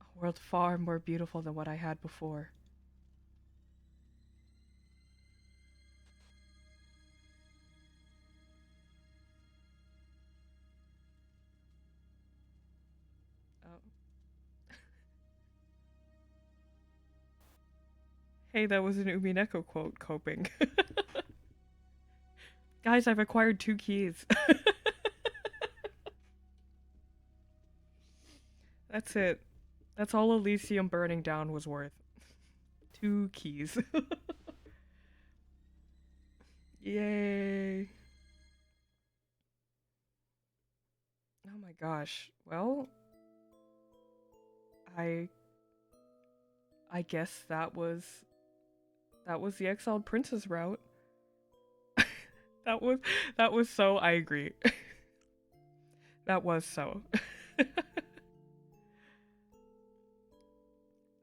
A: A world far more beautiful than what I had before. Oh. Hey, that was an Umineko quote, coping. Guys, I've acquired 2 keys. That's it. That's all Elysium burning down was worth. 2 keys. Yay. Oh my gosh. Well, I guess that was the exiled princess route. that was so, I agree. That was so.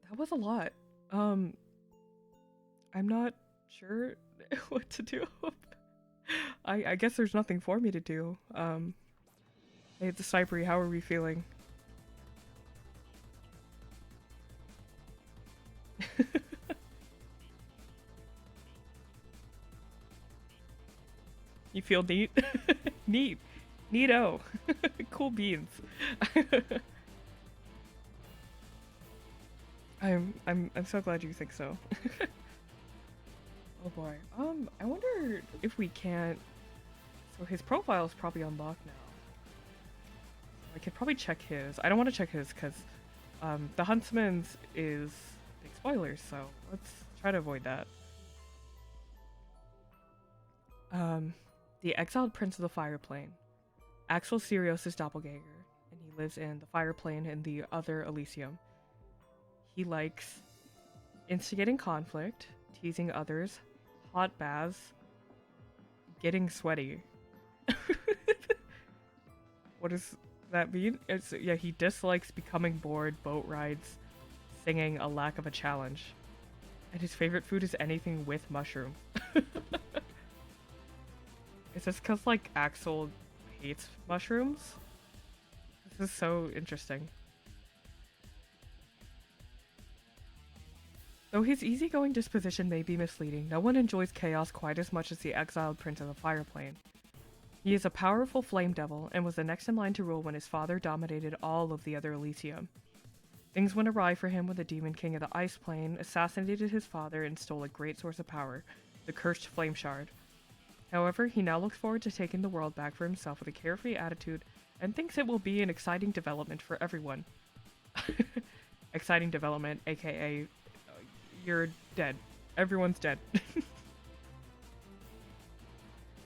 A: That was a lot. I'm not sure what to do. I guess there's nothing for me to do. Hey, the Cypri, how are we feeling? You feel neat? Neat. Neato. Cool beans. I'm so glad you think so. Oh boy. I wonder if we can't. So his profile is probably unlocked now. I could probably check his. I don't want to check his because the huntsman's is big spoilers, so let's try to avoid that. The exiled prince of the fire plane. Axel Sirius' doppelganger, and he lives in the fire plane in the other Elysium. He likes instigating conflict, teasing others, hot baths, getting sweaty. What does that mean? Yeah, he dislikes becoming bored, boat rides, singing, a lack of a challenge. And his favorite food is anything with mushroom. Is this because, like, Axel hates mushrooms? This is so interesting. Though his easygoing disposition may be misleading, no one enjoys chaos quite as much as the exiled prince of the fire plane. He is a powerful flame devil and was the next in line to rule when his father dominated all of the other Elysium. Things went awry for him when the demon king of the ice plane assassinated his father and stole a great source of power, the cursed flame shard. However, he now looks forward to taking the world back for himself with a carefree attitude and thinks it will be an exciting development for everyone. Exciting development, aka you're dead. Everyone's dead.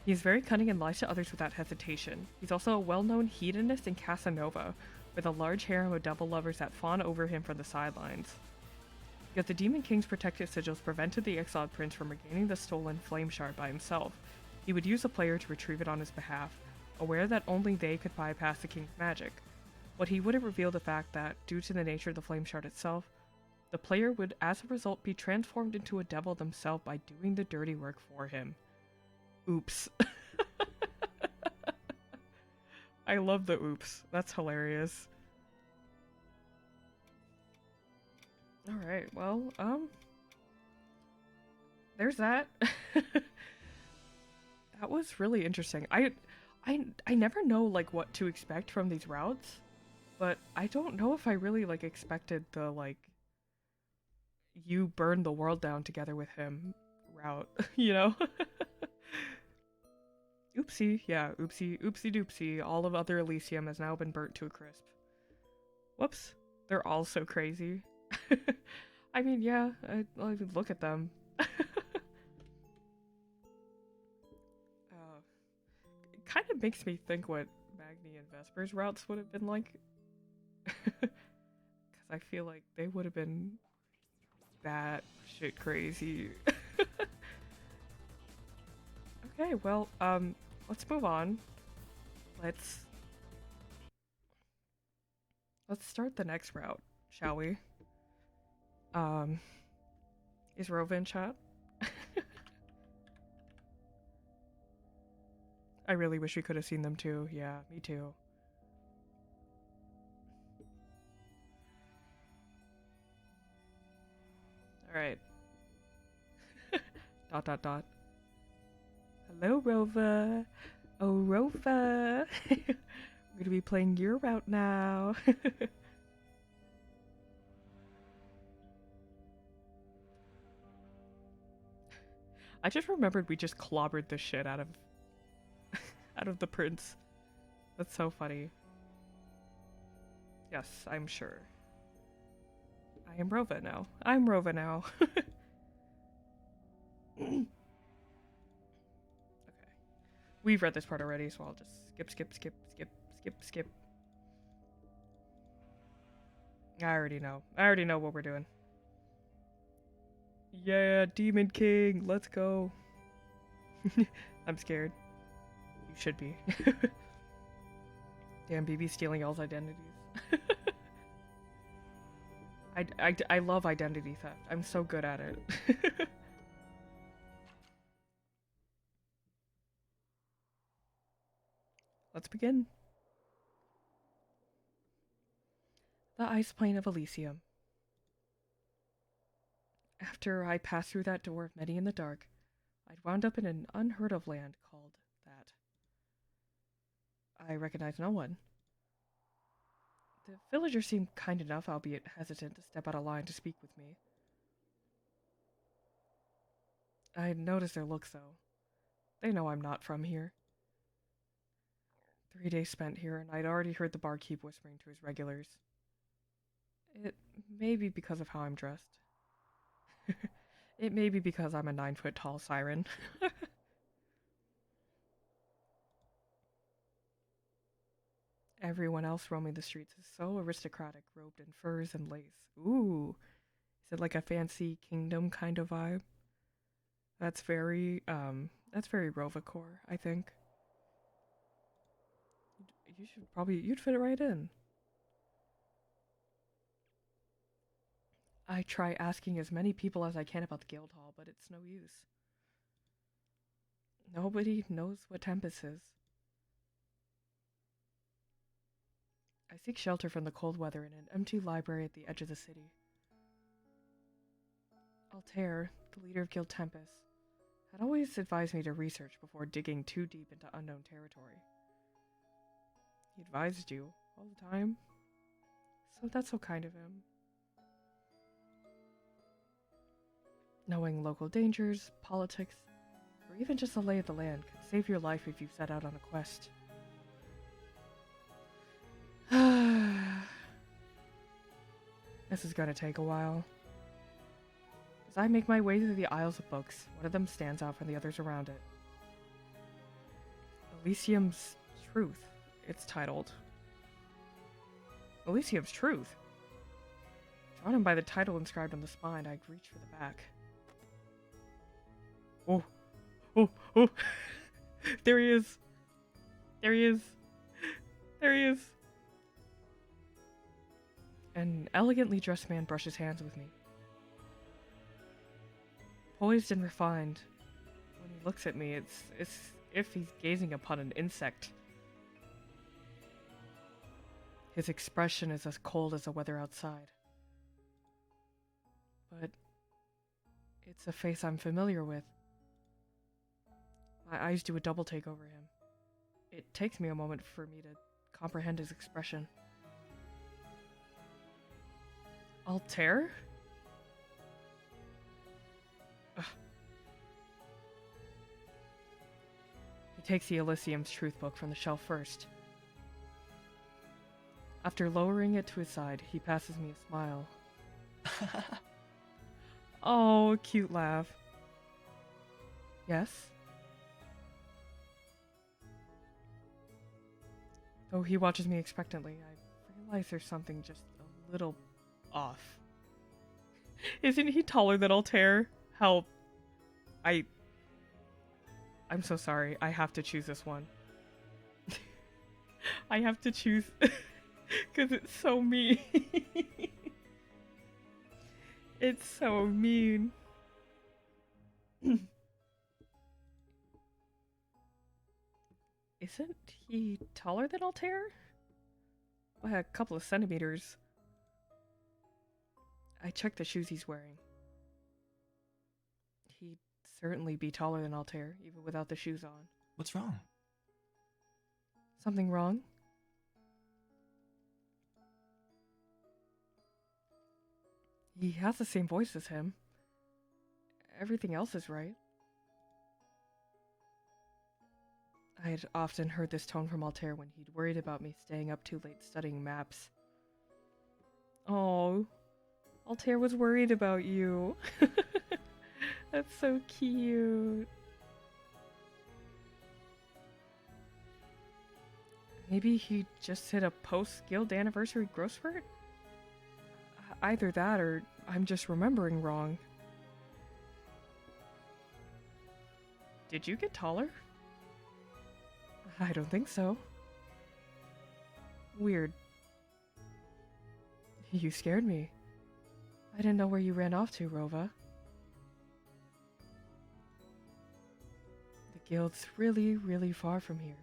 A: He is very cunning and lies to others without hesitation. He's also a well-known hedonist and Casanova, with a large harem of double lovers that fawn over him from the sidelines. Yet the Demon King's protective sigils prevented the exiled prince from regaining the stolen flame shard by himself. He would use a player to retrieve it on his behalf, aware that only they could bypass the king's magic. But he wouldn't reveal the fact that, due to the nature of the flame shard itself, the player would as a result be transformed into a devil themselves by doing the dirty work for him. Oops. I love the oops. That's hilarious. Alright, well, there's that. That was really interesting. I never know, like, what to expect from these routes, but I don't know if I really, like, expected the, like, you burn the world down together with him route, you know? Oopsie, yeah, oopsie, oopsie doopsie. All of Other Elysium has now been burnt to a crisp. Whoops. They're all so crazy. I mean, yeah, I look at them. It kind of makes me think what Magni and Vesper's routes would have been like. Because I feel like they would have been that shit crazy. Okay, well, let's move on. Let's start the next route, shall we? Is Rova in chat? I really wish we could have seen them too. Yeah, me too. Alright. Dot dot dot. Hello, Rova. Oh, Rova. We're gonna be playing your route now. I just remembered we just clobbered the shit out of out of the prince. That's so funny. Yes, I'm sure. I am Rova now. I'm Rova now. Okay. We've read this part already, so I'll just skip. I already know. I already know what we're doing. Yeah, Demon King, let's go. I'm scared. You should be. Damn, Bibi stealing y'all's identities. I love identity theft. I'm so good at it. Let's begin. The ice plain of Elysium. After I passed through that door of many in the dark, I'd wound up in an unheard of land called that. I recognized no one. The villagers seemed kind enough, albeit hesitant, to step out of line to speak with me. I noticed their looks, though. They know I'm not from here. 3 days spent here, and I'd already heard the barkeep whispering to his regulars. It may be because of how I'm dressed. It may be because I'm a 9-foot-tall siren. Everyone else roaming the streets is so aristocratic, robed in furs and lace. Ooh, is it like a fancy kingdom kind of vibe? That's very Rovacore, I think. You'd fit it right in. I try asking as many people as I can about the guild hall, but it's no use. Nobody knows what Tempest is. I seek shelter from the cold weather in an empty library at the edge of the city. Altair, the leader of Guild Tempest, had always advised me to research before digging too deep into unknown territory. He advised you all the time, so that's so kind of him. Knowing local dangers, politics, or even just the lay of the land could save your life if you set out on a quest. This is gonna take a while. As I make my way through the aisles of books, one of them stands out from the others around it. Elysium's Truth, it's titled. Elysium's Truth? Drawn in by the title inscribed on the spine, I reached for the back. Oh. Oh, oh. There he is. There he is. There he is. An elegantly dressed man brushes hands with me. Poised and refined, when he looks at me, it's as if he's gazing upon an insect. His expression is as cold as the weather outside. But it's a face I'm familiar with. My eyes do a double take over him. It takes me a moment for me to comprehend his expression. Altair? Ugh. He takes the Elysium's truth book from the shelf first. After lowering it to his side, he passes me a smile. Oh, cute laugh. Yes? Though he watches me expectantly, I realize there's something just a little off. Isn't he taller than Altair? Help. I'm so sorry. I have to choose this one. I have to choose because it's so mean. It's so mean. Isn't he taller than Altair? By a couple of centimeters. I checked the shoes he's wearing. He'd certainly be taller than Altair, even without the shoes on.
C: What's wrong?
A: Something wrong? He has the same voice as him. Everything else is right. I had often heard this tone from Altair when he'd worried about me staying up too late studying maps. Oh, Altair was worried about you. That's so cute. Maybe he just hit a post-guild anniversary growth spurt? Either that or I'm just remembering wrong. Did you get taller? I don't think so. Weird. You scared me. I didn't know where you ran off to, Rova. The guild's really, really far from here.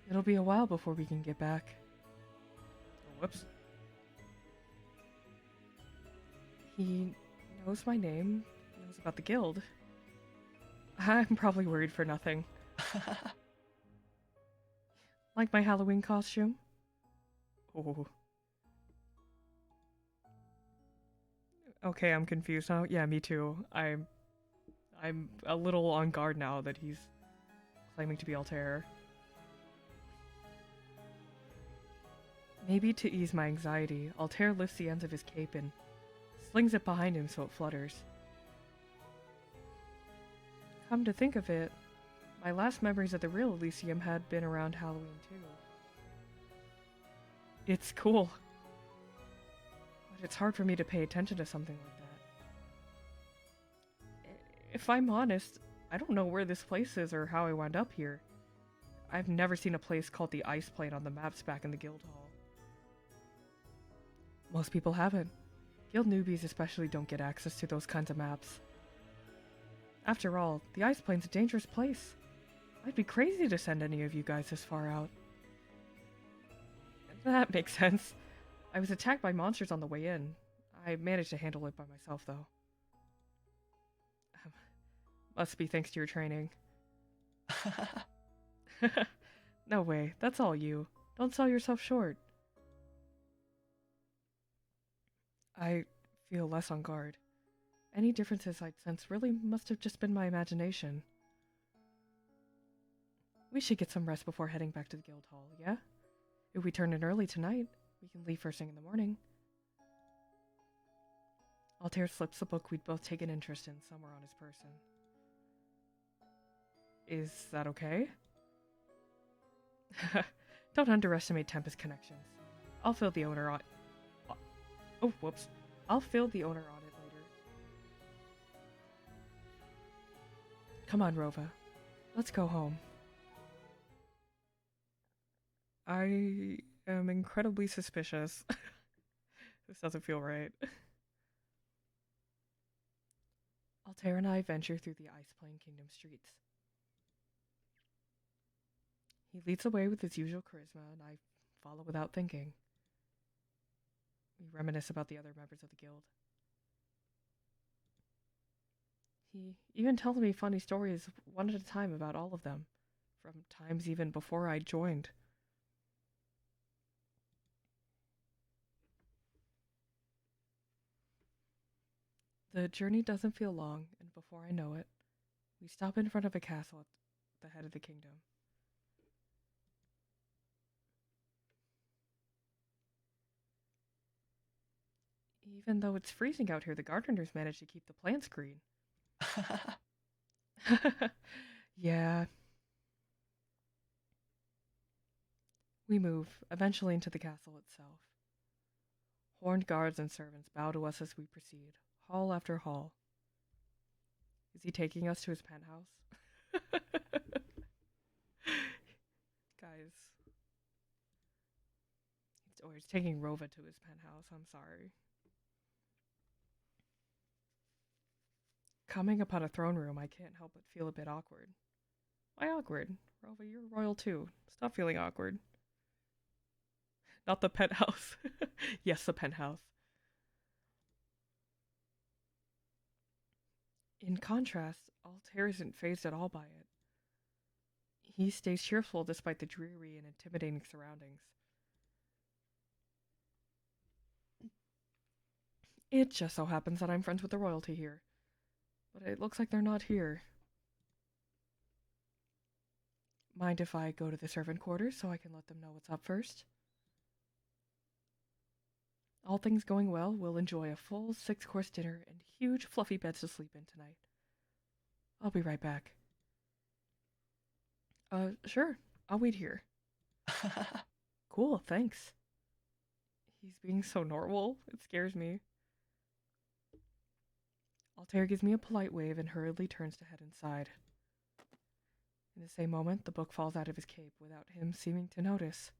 A: It'll be a while before we can get back. Whoops. He knows my name, knows about the guild. I'm probably worried for nothing. Like my Halloween costume? Oh. Okay, I'm confused now. Yeah, me too. I'm a little on guard now that he's claiming to be Altair. Maybe to ease my anxiety, Altair lifts the ends of his cape and slings it behind him so it flutters. Come to think of it, my last memories of the real Elysium had been around Halloween too. It's cool. But it's hard for me to pay attention to something like that. If I'm honest, I don't know where this place is or how I wound up here. I've never seen a place called the Ice Plane on the maps back in the guild hall. Most people haven't. Guild newbies especially don't get access to those kinds of maps. After all, the Ice Plane's a dangerous place. I'd be crazy to send any of you guys this far out. That makes sense. I was attacked by monsters on the way in. I managed to handle it by myself, though. Must be thanks to your training. No way, that's all you. Don't sell yourself short. I feel less on guard. Any differences I'd sense really must have just been my imagination. We should get some rest before heading back to the guild hall, yeah? If we turn in early tonight, we can leave first thing in the morning. Altair slips the book we'd both taken interest in somewhere on his person. Is that okay? Don't underestimate Tempest connections. I'll fill the owner on... Oh, whoops. I'll fill the owner on it later. Come on, Rova. Let's go home. I am incredibly suspicious. This doesn't feel right. Altair and I venture through the Ice Plane Kingdom streets. He leads the way with his usual charisma, and I follow without thinking. We reminisce about the other members of the guild. He even tells me funny stories one at a time about all of them, from times even before I joined. The journey doesn't feel long, and before I know it, we stop in front of a castle the head of the kingdom. Even though it's freezing out here, the gardeners managed to keep the plants green. Yeah. We move, eventually into the castle itself. Horned guards and servants bow to us as we proceed, hall after hall. Is he taking us to his penthouse? Guys. Or he's taking Rova to his penthouse, I'm sorry. Coming upon a throne room, I can't help but feel a bit awkward. Why awkward? Rova, you're royal too. Stop feeling awkward. Not the penthouse. Yes, the penthouse. In contrast, Altair isn't fazed at all by it. He stays cheerful despite the dreary and intimidating surroundings. It just so happens that I'm friends with the royalty here. But it looks like they're not here. Mind if I go to the servant quarters so I can let them know what's up first? All things going well, we'll enjoy a full 6-course dinner and huge fluffy beds to sleep in tonight. I'll be right back. Sure. I'll wait here. Cool, thanks. He's being so normal. It scares me. Altair gives me a polite wave and hurriedly turns to head inside. In the same moment, the book falls out of his cape without him seeming to notice.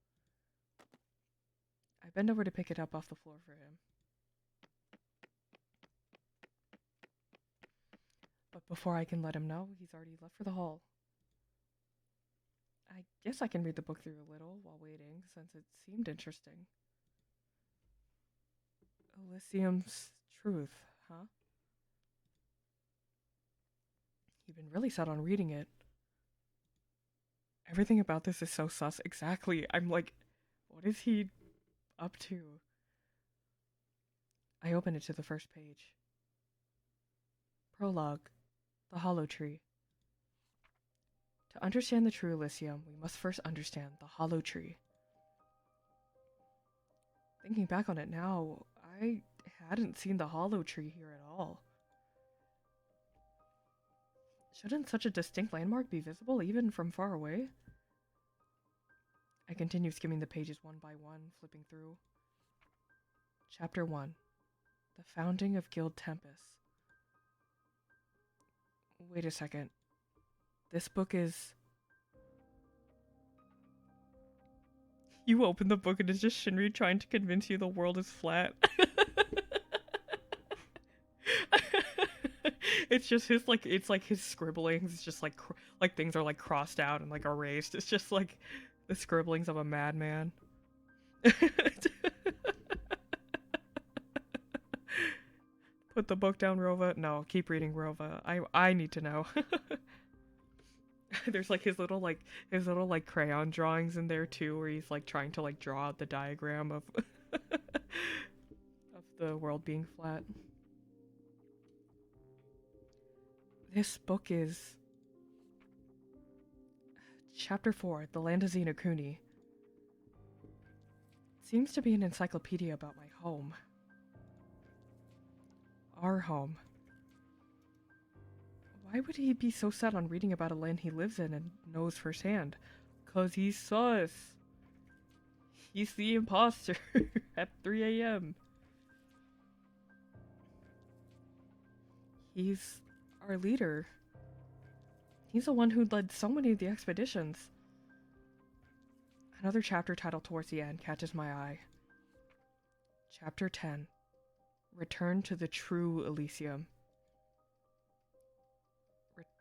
A: I bend over to pick it up off the floor for him. But before I can let him know, he's already left for the hall. I guess I can read the book through a little while waiting, since it seemed interesting. Elysium's Truth, huh? You've been really set on reading it. Everything about this is so sus. Exactly. I'm like, what is he up to? I open it to the first page. Prologue. The Hollow Tree. To understand the true Elysium, we must first understand the Hollow Tree. Thinking back on it now, I hadn't seen the Hollow Tree here at all. Shouldn't such a distinct landmark be visible even from far away? I continue skimming the pages one by one, flipping through. Chapter 1. The Founding of Guild Tempest. Wait a second. This book is... You open the book and it's just Shinri trying to convince you the world is flat. It's just his, like, it's like his scribblings. It's just like things are like crossed out and like erased. It's just like the scribblings of a madman. Put the book down, Rova. No, keep reading, Rova. I need to know. There's like his little crayon drawings in there too, where he's like trying to like draw out the diagram of of the world being flat. This book is Chapter 4, The Land of Xenokuni. Seems to be an encyclopedia about my home. Our home. Why would he be so set on reading about a land he lives in and knows firsthand? 'Cause he's sus. He's the imposter at 3 a.m. He's our leader. He's the one who led so many of the expeditions. Another chapter titled towards the end catches my eye. Chapter 10. Return to the True Elysium.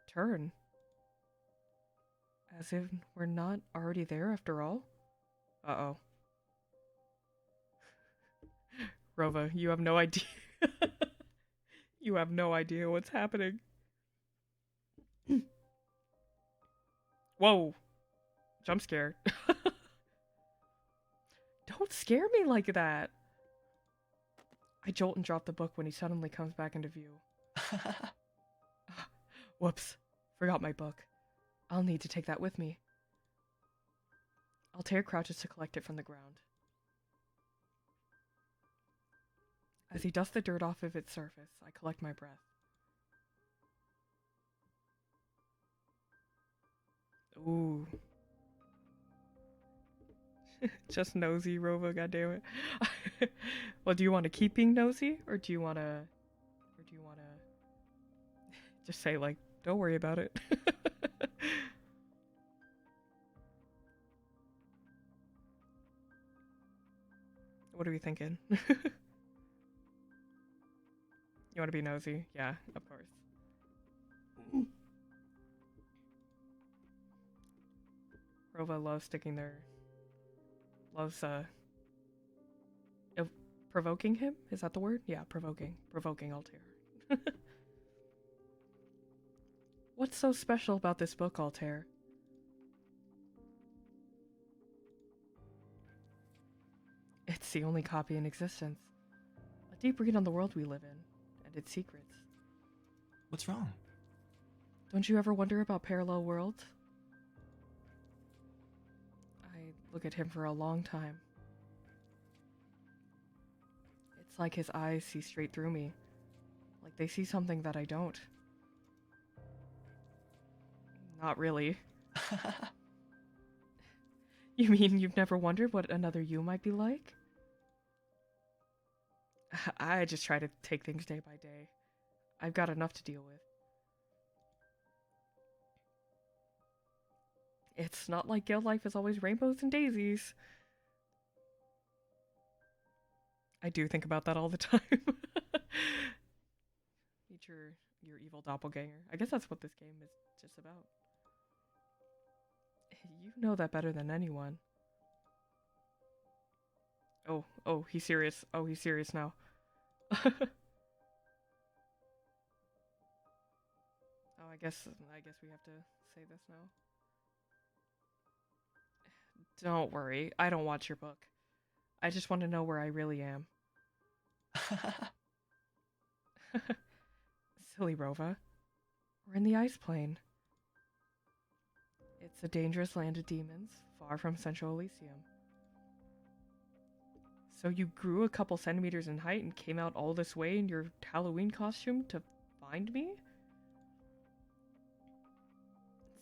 A: Return? As if we're not already there after all? Uh-oh. Rova, you have no idea. You have no idea what's happening. Whoa. Jump scare. Don't scare me like that. I jolt and drop the book when he suddenly comes back into view. Whoops. Forgot my book. I'll need to take that with me. Altair crouches to collect it from the ground. As he dusts the dirt off of its surface, I collect my breath. Ooh. Just nosy, Rova, goddammit. Well, do you want to keep being nosy? Or do you want to... just say, like, don't worry about it? What are we thinking? You want to be nosy? Yeah, of course. Rova loves sticking their... loves, provoking him? Is that the word? Yeah, provoking. Provoking Altair. What's so special about this book, Altair? It's the only copy in existence. A deep read on the world we live in, and its secrets.
C: What's wrong?
A: Don't you ever wonder about parallel worlds? I look at him for a long time. It's like his eyes see straight through me. Like they see something that I don't. Not really. You mean you've never wondered what another you might be like? I just try to take things day by day. I've got enough to deal with. It's not like Gale life is always rainbows and daisies. I do think about that all the time. Meet your evil doppelganger. I guess that's what this game is just about. You know that better than anyone. Oh, he's serious. Oh, he's serious now. Oh, I guess we have to say this now. Don't worry, I don't watch your book. I just want to know where I really am. Silly Rova. We're in the ice plane. It's a dangerous land of demons, far from Central Elysium. So you grew a couple centimeters in height and came out all this way in your Halloween costume to find me?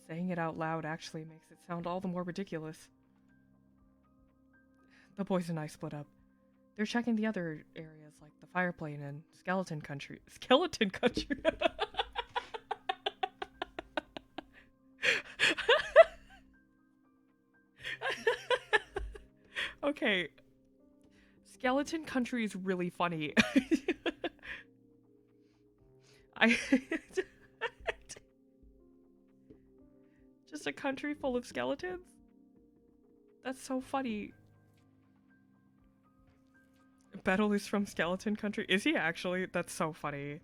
A: Saying it out loud actually makes it sound all the more ridiculous. The boys and I split up. They're checking the other areas like the fireplane and skeleton country. Skeleton country? Okay. Skeleton country is really funny. Just a country full of skeletons? That's so funny. Battle is from skeleton country. Is he actually? That's so funny.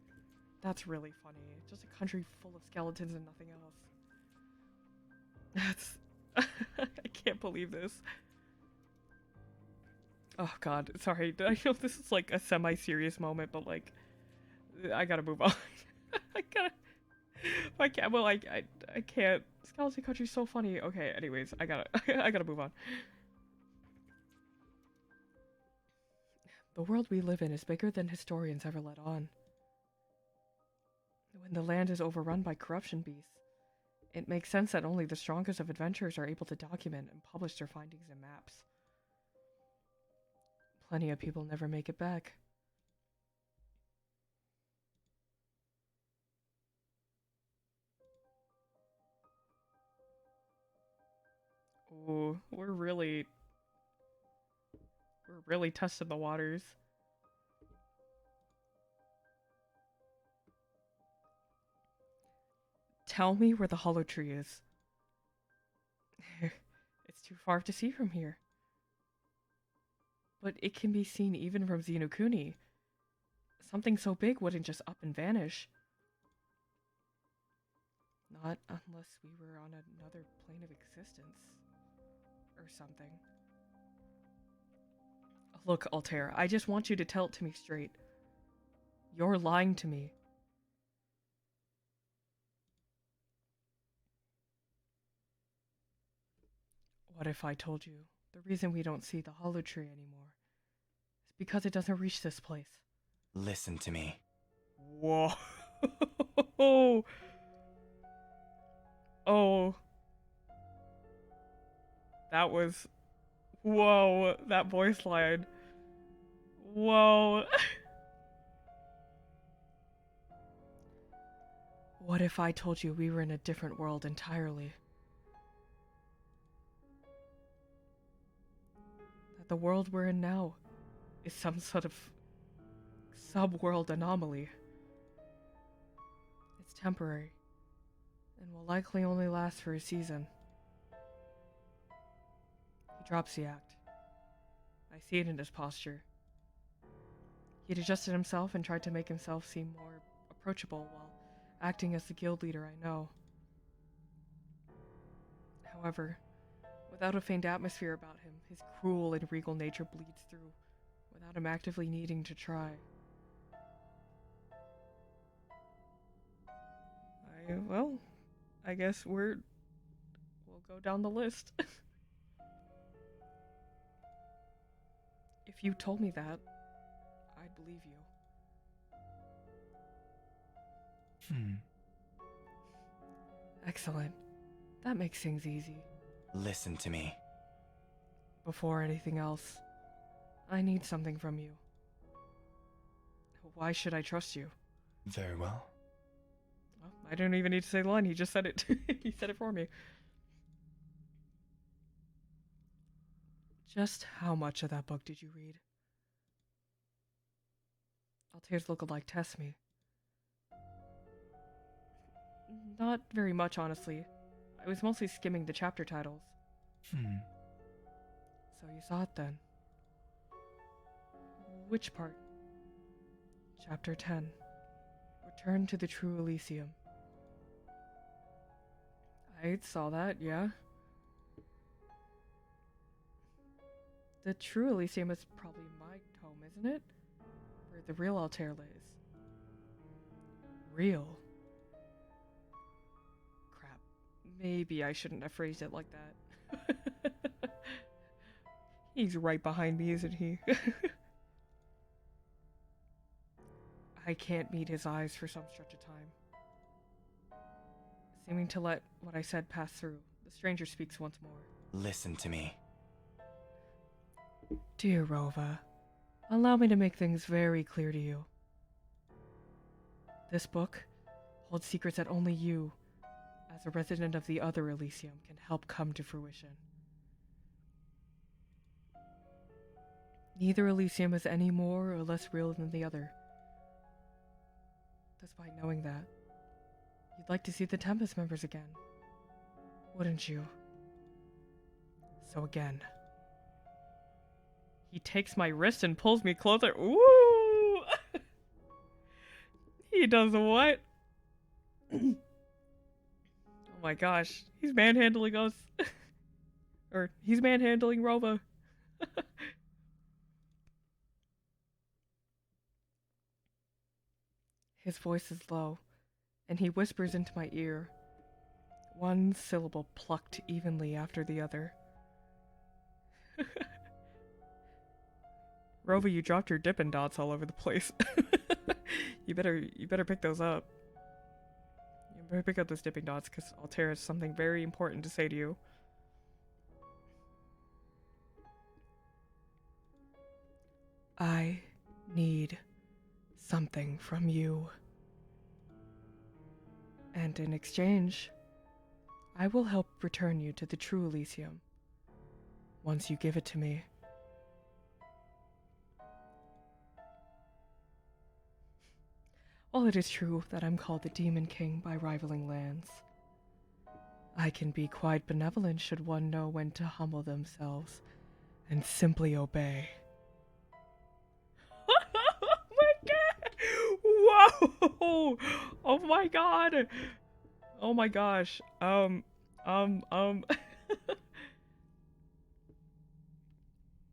A: That's really funny. Just a country full of skeletons and nothing else. That's... I can't believe this. Oh god, sorry. I know this is like a semi-serious moment, but like, I gotta move on. I can't, well, I can't. Skeleton Country's so funny. Okay, anyways, I gotta move on. The world we live in is bigger than historians ever let on. When the land is overrun by corruption beasts, it makes sense that only the strongest of adventurers are able to document and publish their findings in maps. Plenty of people never make it back. Ooh, we're really testing the waters. Tell me where the hollow tree is. It's too far to see from here. But it can be seen even from Zenokuni. Something so big wouldn't just up and vanish. Not unless we were on another plane of existence. Or something. Look, Altair, I just want you to tell it to me straight. You're lying to me. What if I told you the reason we don't see the hollow tree anymore is because it doesn't reach this place?
C: Listen to me.
A: Whoa. Oh. That was... Whoa, that voice line. Whoa. What if I told you we were in a different world entirely? That the world we're in now is some sort of sub-world anomaly. It's temporary, and will likely only last for a season. He drops the act. I see it in his posture. He'd adjusted himself and tried to make himself seem more approachable while acting as the guild leader I know. However, without a faint atmosphere about him, his cruel and regal nature bleeds through, without him actively needing to try. Well, I guess we'll go down the list. If you told me that, I'd believe you. Excellent. That makes things easy.
C: Listen to me.
A: Before anything else, I need something from you. Why should I trust you?
C: Very well.
A: Well, I didn't even need to say the line, he just said it. He said it for me. Just how much of that book did you read? Altair's look-alike tests me. Not very much, honestly. I was mostly skimming the chapter titles. So you saw it then. Which part? Chapter 10. Return to the True Elysium. I saw that, yeah. The True Elysium is probably my home, isn't it? Where the real Altair lays. Real? Crap. Maybe I shouldn't have phrased it like that. He's right behind me, isn't he? I can't meet his eyes for some stretch of time. Seeming to let what I said pass through, the stranger speaks once more.
C: Listen to me.
A: Dear Rova, allow me to make things very clear to you. This book holds secrets that only you, as a resident of the other Elysium, can help come to fruition. Neither Elysium is any more or less real than the other. Despite knowing that, you'd like to see the Tempest members again, wouldn't you? So again. He takes my wrist and pulls me closer. Ooh! He does what? Oh my gosh. He's manhandling us. Or, he's manhandling Rova. His voice is low, and he whispers into my ear, one syllable plucked evenly after the other. Rova, you dropped your Dippin' Dots all over the place. You better pick those up. You better pick up those Dippin' Dots, because Altair has something very important to say to you. I need something from you. And in exchange, I will help return you to the True Elysium once you give it to me. While it is true that I'm called the Demon King by rivaling lands, I can be quite benevolent should one know when to humble themselves and simply obey. Oh my god! Whoa! Oh my god! Oh my gosh.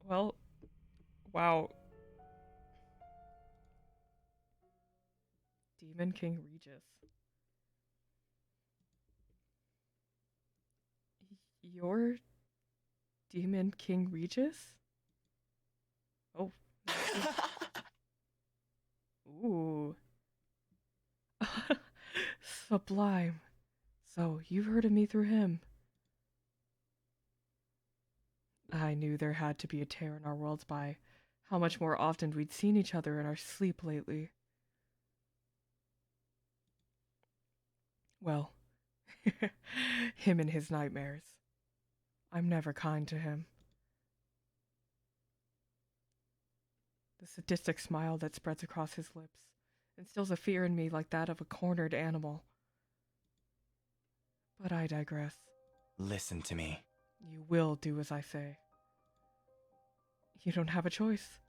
A: Well, wow. Demon King Regis. You're Demon King Regis? Oh. Ooh. Sublime. So, you've heard of me through him. I knew there had to be a tear in our worlds by how much more often we'd seen each other in our sleep lately. Well, him and his nightmares. I'm never kind to him. The sadistic smile that spreads across his lips instills a fear in me like that of a cornered animal. But I digress.
C: Listen to me.
A: You will do as I say. You don't have a choice.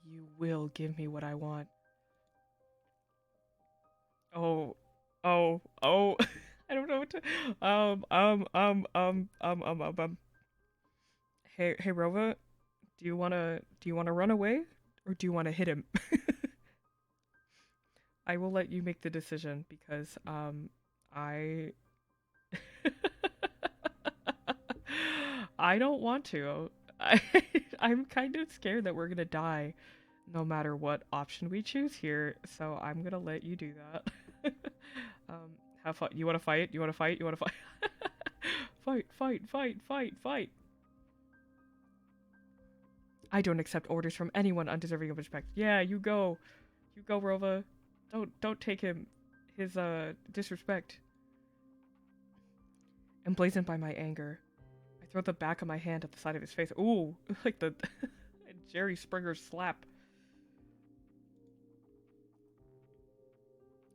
A: You will give me what I want. Oh. I don't know what to. Hey, Rova, do you wanna run away, or do you wanna hit him? I will let you make the decision because I I don't want to. I'm kind of scared that we're gonna die no matter what option we choose here, so I'm gonna let you do that. Have fun. You wanna fight? You wanna fight? You wanna fight? Fight. I don't accept orders from anyone undeserving of respect. Yeah, you go. You go, Rova. Don't take his disrespect. Emblazoned by my anger, I throw the back of my hand at the side of his face. Ooh, like the Jerry Springer slap.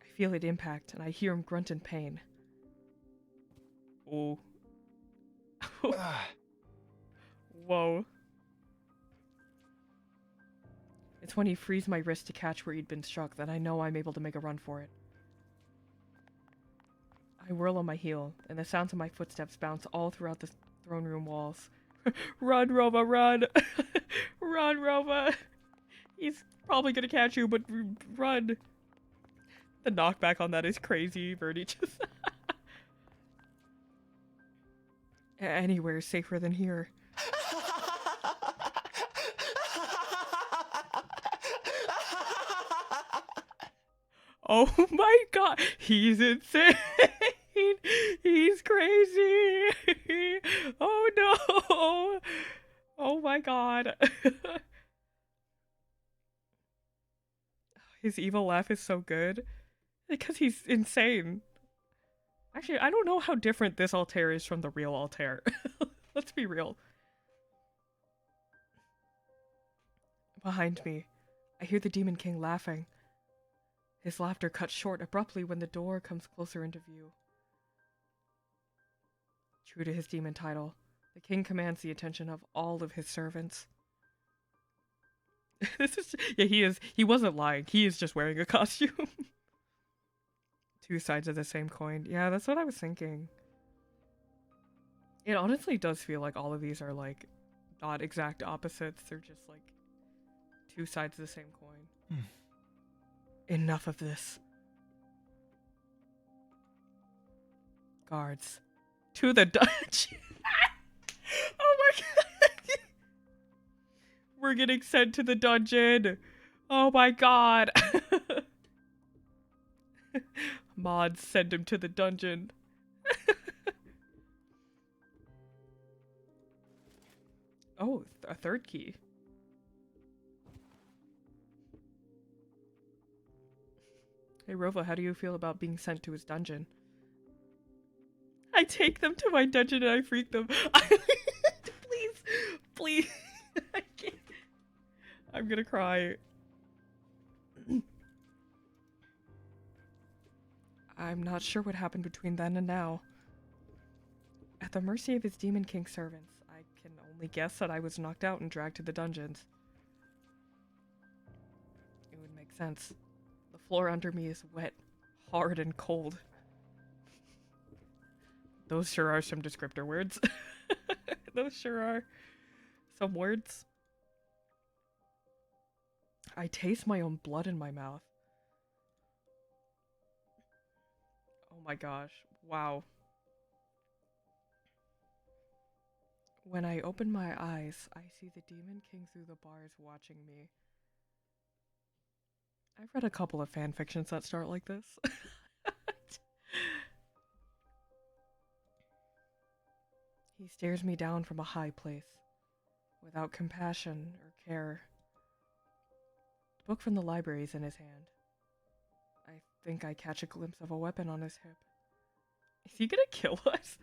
A: I feel it impact, and I hear him grunt in pain. Ooh. Whoa. It's when he frees my wrist to catch where he'd been struck that I know I'm able to make a run for it. I whirl on my heel, and the sounds of my footsteps bounce all throughout the throne room walls. Run, Rova, run! Run, Rova! He's probably gonna catch you, but run! The knockback on that is crazy, Birdie. Just anywhere is safer than here. Oh my god, he's insane! He's crazy! Oh no! Oh my god. His evil laugh is so good. Because he's insane. Actually, I don't know how different this Altair is from the real Altair. Let's be real. Behind me, I hear the Demon King laughing. His laughter cuts short abruptly when the door comes closer into view. True to his demon title, the king commands the attention of all of his servants. He wasn't lying. He is just wearing a costume. Two sides of the same coin. Yeah, that's what I was thinking. It honestly does feel like all of these are like not exact opposites. They're just like two sides of the same coin. Enough of this. Guards. To the dungeon. Oh my god. We're getting sent to the dungeon. Oh my god. Mods send him to the dungeon. Oh, a third key. Hey Rova, how do you feel about being sent to his dungeon? I take them to my dungeon and I freak them. Please. I can't. I'm gonna cry. I'm not sure what happened between then and now. At the mercy of his Demon King servants, I can only guess that I was knocked out and dragged to the dungeons. It would make sense. The floor under me is wet, hard, and cold. Those sure are some descriptor words. Those sure are some words. I taste my own blood in my mouth. Oh my gosh. Wow. When I open my eyes, I see the Demon King through the bars watching me. I've read a couple of fan fictions that start like this. He stares me down from a high place, without compassion or care. The book from the library is in his hand. I think I catch a glimpse of a weapon on his hip. Is he gonna kill us?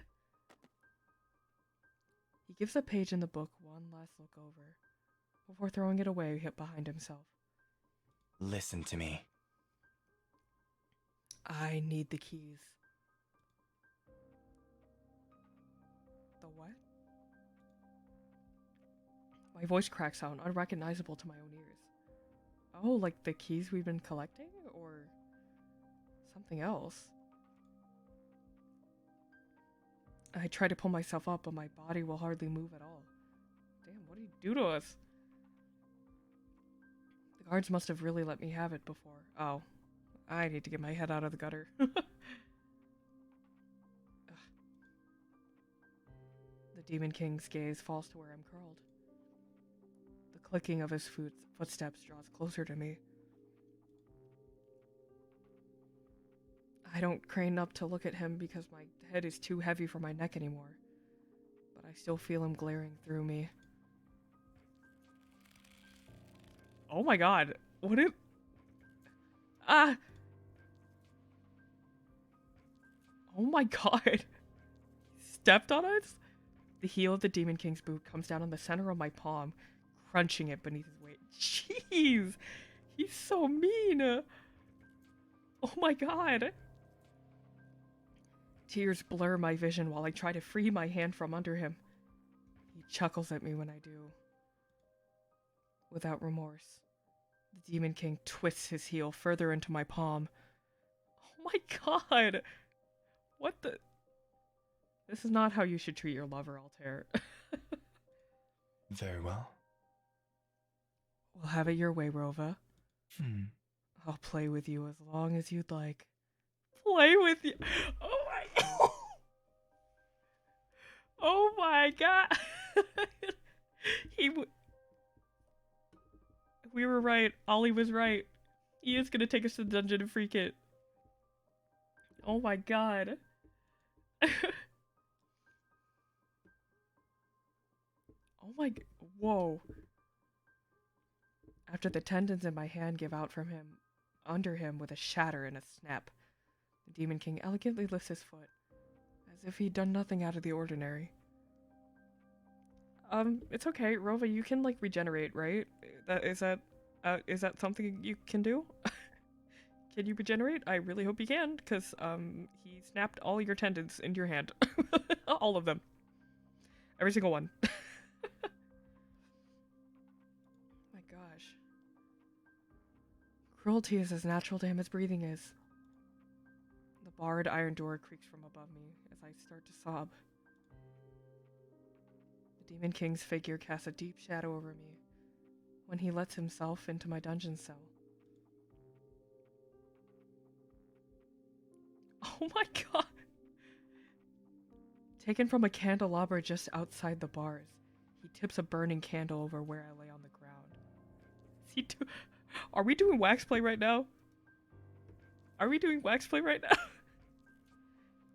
A: He gives a page in the book one last look over, before throwing it away behind himself.
C: Listen to me.
A: I need the keys. The what? My voice cracks out, unrecognizable to my own ears. Oh, like the keys we've been collecting? Or something else? I try to pull myself up, but my body will hardly move at all. Damn, what did he do to us? The guards must have really let me have it before. Oh, I need to get my head out of the gutter. The Demon King's gaze falls to where I'm curled. The clicking of his footsteps draws closer to me. I don't crane up to look at him because my head is too heavy for my neck anymore, but I still feel him glaring through me. Oh my god, what is... Ah! Oh my god. He stepped on us? The heel of the Demon King's boot comes down on the center of my palm, crunching it beneath his weight. Jeez! He's so mean! Oh my god! Tears blur my vision while I try to free my hand from under him. He chuckles at me when I do. Without remorse, the Demon King twists his heel further into my palm. Oh my god! What the... This is not how you should treat your lover, Altair.
C: Very well.
A: We'll have it your way, Rova.
C: Hmm.
A: I'll play with you as long as you'd like. Play with you? Oh my... Oh my god! We were right. Ollie was right. He is gonna take us to the dungeon and freak it. Oh my god. Oh my... Whoa. After the tendons in my hand give out from him, under him with a shatter and a snap, the Demon King elegantly lifts his foot, as if he'd done nothing out of the ordinary. It's okay, Rova, you can, like, regenerate, right? Is that something you can do? Can you regenerate? I really hope you can, because, he snapped all your tendons in your hand. All of them. Every single one. My gosh. Cruelty is as natural to him as breathing is. The barred iron door creaks from above me as I start to sob. The Demon King's figure casts a deep shadow over me when he lets himself into my dungeon cell. Oh my god! Taken from a candelabra just outside the bars, he tips a burning candle over where I lay on the ground. Are we doing wax play right now? Are we doing wax play right now?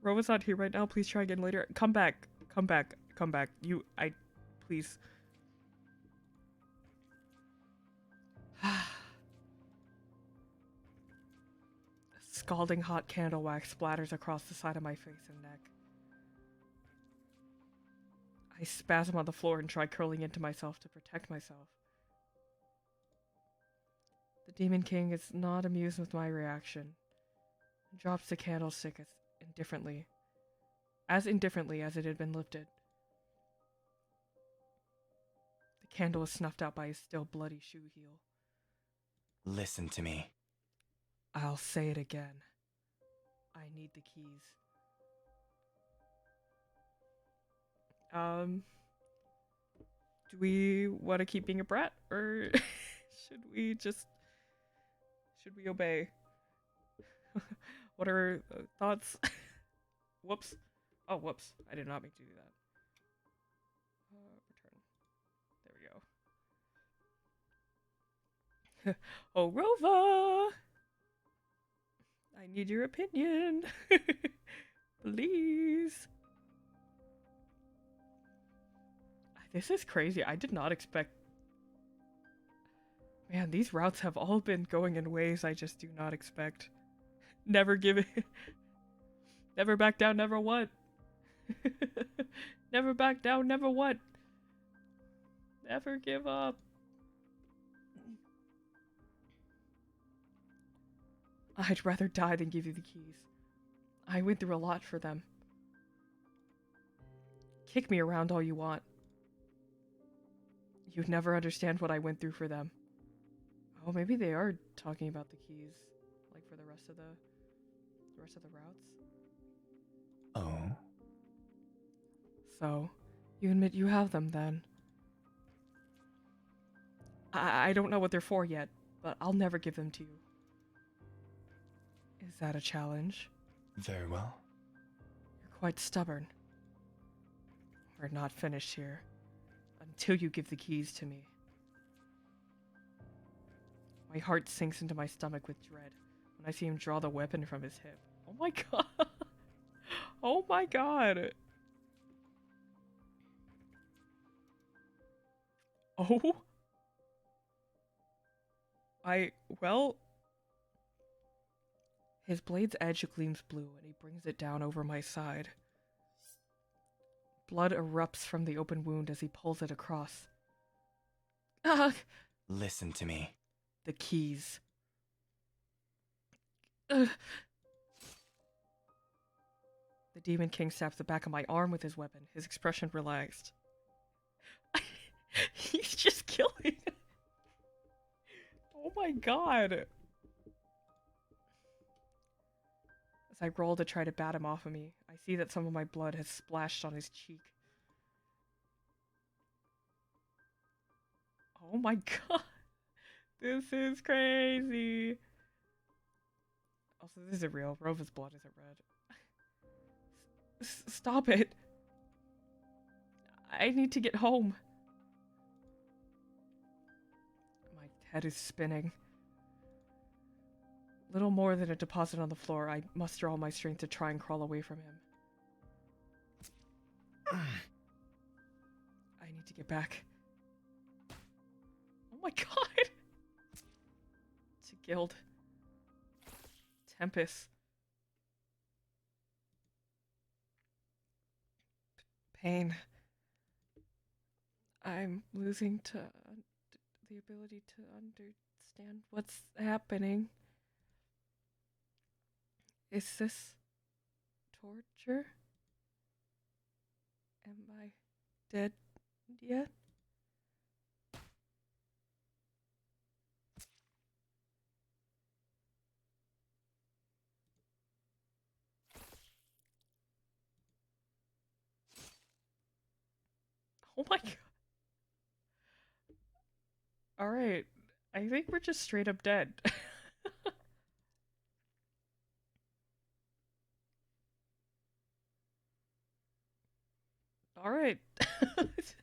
A: Rova's not here right now. Please try again later. Come back. Come back. Come back. Please. Scalding hot candle wax splatters across the side of my face and neck. I spasm on the floor and try curling into myself to protect myself. The Demon King is not amused with my reaction and drops the candlestick as indifferently as it had been lifted. The candle is snuffed out by his still bloody shoe heel.
C: Listen to me.
A: I'll say it again. I need the keys. Do we want to keep being a brat, or should we obey? What are thoughts? Whoops. Oh, whoops. I did not mean to do that. Oh, Rova! I need your opinion. Please. This is crazy. I did not expect... Man, these routes have all been going in ways I just do not expect. Never give it... Never back down, never what? Never back down, never what? Never give up. I'd rather die than give you the keys. I went through a lot for them. Kick me around all you want. You'd never understand what I went through for them. Oh, maybe they are talking about the keys, like for the rest of the routes.
C: Oh?
A: So, you admit you have them then? I don't know what they're for yet, but I'll never give them to you. Is that a challenge?
C: Very well.
A: You're quite stubborn. We're not finished here until you give the keys to me. My heart sinks into my stomach with dread when I see him draw the weapon from his hip. Oh my god! Oh my god! Oh? Well... His blade's edge gleams blue, and he brings it down over my side. Blood erupts from the open wound as he pulls it across. Ah!
C: Listen to me.
A: The keys. Ugh. The Demon King stabs the back of my arm with his weapon, his expression relaxed. He's just killing. Oh my god. As I roll to try to bat him off of me, I see that some of my blood has splashed on his cheek. Oh my god. This is crazy. Also, this isn't real. Rova's blood isn't red. Stop it. I need to get home. My head is spinning. Little more than a deposit on the floor, I muster all my strength to try and crawl away from him. I need to get back. Oh my god! To Guild. Tempest. Pain. I'm losing the ability to understand what's happening. Is this torture? Am I dead yet? Oh my god. Alright. I think we're just straight up dead. Alright. This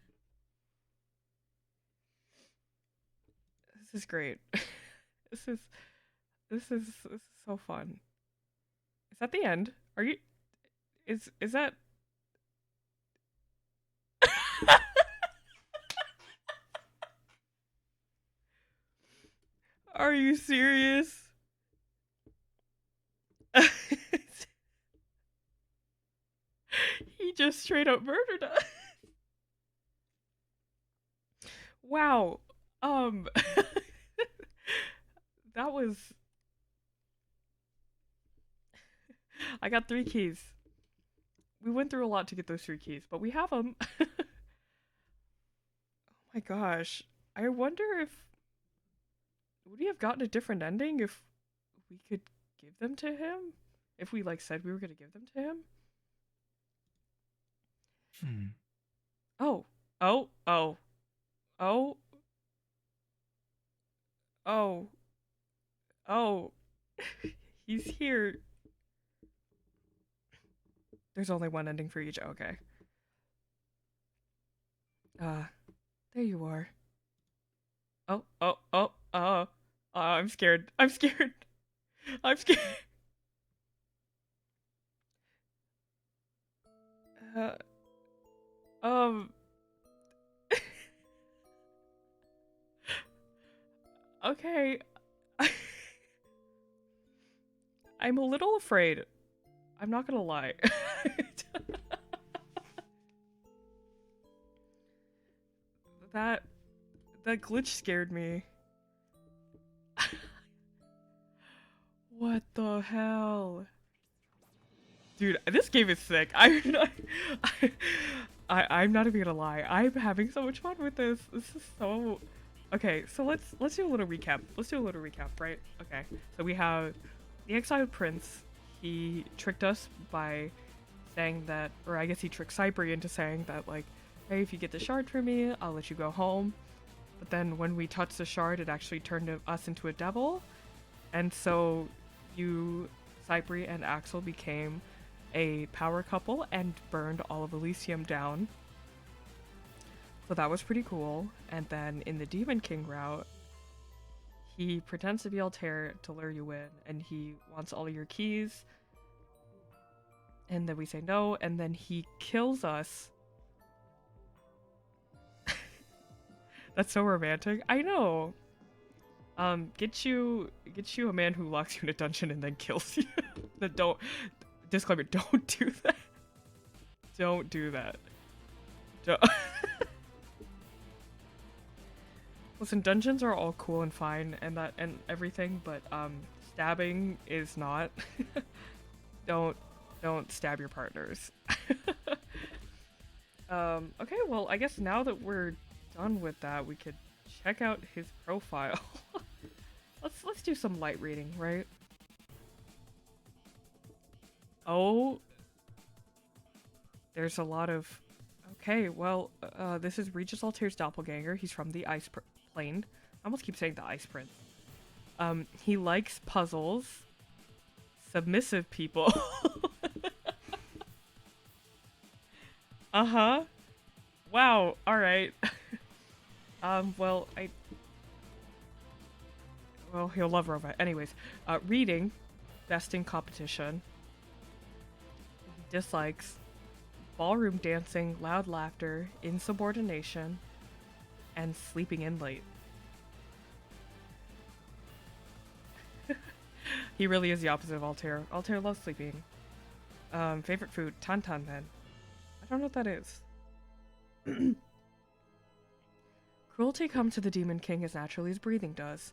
A: is great. This is so fun. Is that the end? Are you is that Are you serious? He just straight up murdered us. Wow. That was... I got 3 keys. We went through a lot to get those 3 keys, but we have them. Oh my gosh. I wonder if... Would we have gotten a different ending if we could give them to him? If we, like, said we were gonna give them to him? Oh. Oh. Oh. Oh. Oh. Oh. He's here. There's only one ending for each. Okay. There you are. Oh, oh, oh, oh. I'm scared. I'm scared. I'm scared. Uh, um. Okay. I'm a little afraid. I'm not gonna lie. that that glitch scared me. What the hell? Dude, this game is sick. I'm not I'm not even gonna lie. I'm having so much fun with this. This is so okay, so let's do a little recap. Let's do a little recap, right? Okay. So we have the exiled prince. He tricked us by saying that, or I guess he tricked Cypri into saying that, like, hey, if you get the shard for me, I'll let you go home. But then when we touched the shard, it actually turned us into a devil. And so you, Cypri, and Axel became a power couple and burned all of Elysium down. So that was pretty cool. And then in the Demon King route, he pretends to be Altair to lure you in, and he wants all your keys. And then we say no, and then he kills us. That's so romantic. I know. Get you a man who locks you in a dungeon and then kills you. Don't disclaimer, don't do that. Don't do that. Don't. Listen, dungeons are all cool and fine and everything, but stabbing is not. Don't stab your partners. Okay, well, I guess now that we're done with that, we could check out his profile. Let's do some light reading, right? Oh, there's a lot of. Okay, well, this is Regis Altair's doppelganger. He's from the Ice Plane. I almost keep saying the Ice Prince. He likes puzzles, submissive people. Uh-huh. Wow, alright. Well, well, he'll love robot. Anyways, reading, best in competition. He dislikes ballroom dancing, loud laughter, insubordination, and sleeping in late. He really is the opposite of Altair. Altair loves sleeping. Favorite food, tantan men. I don't know what that is. Cruelty comes to the Demon King as naturally as breathing does.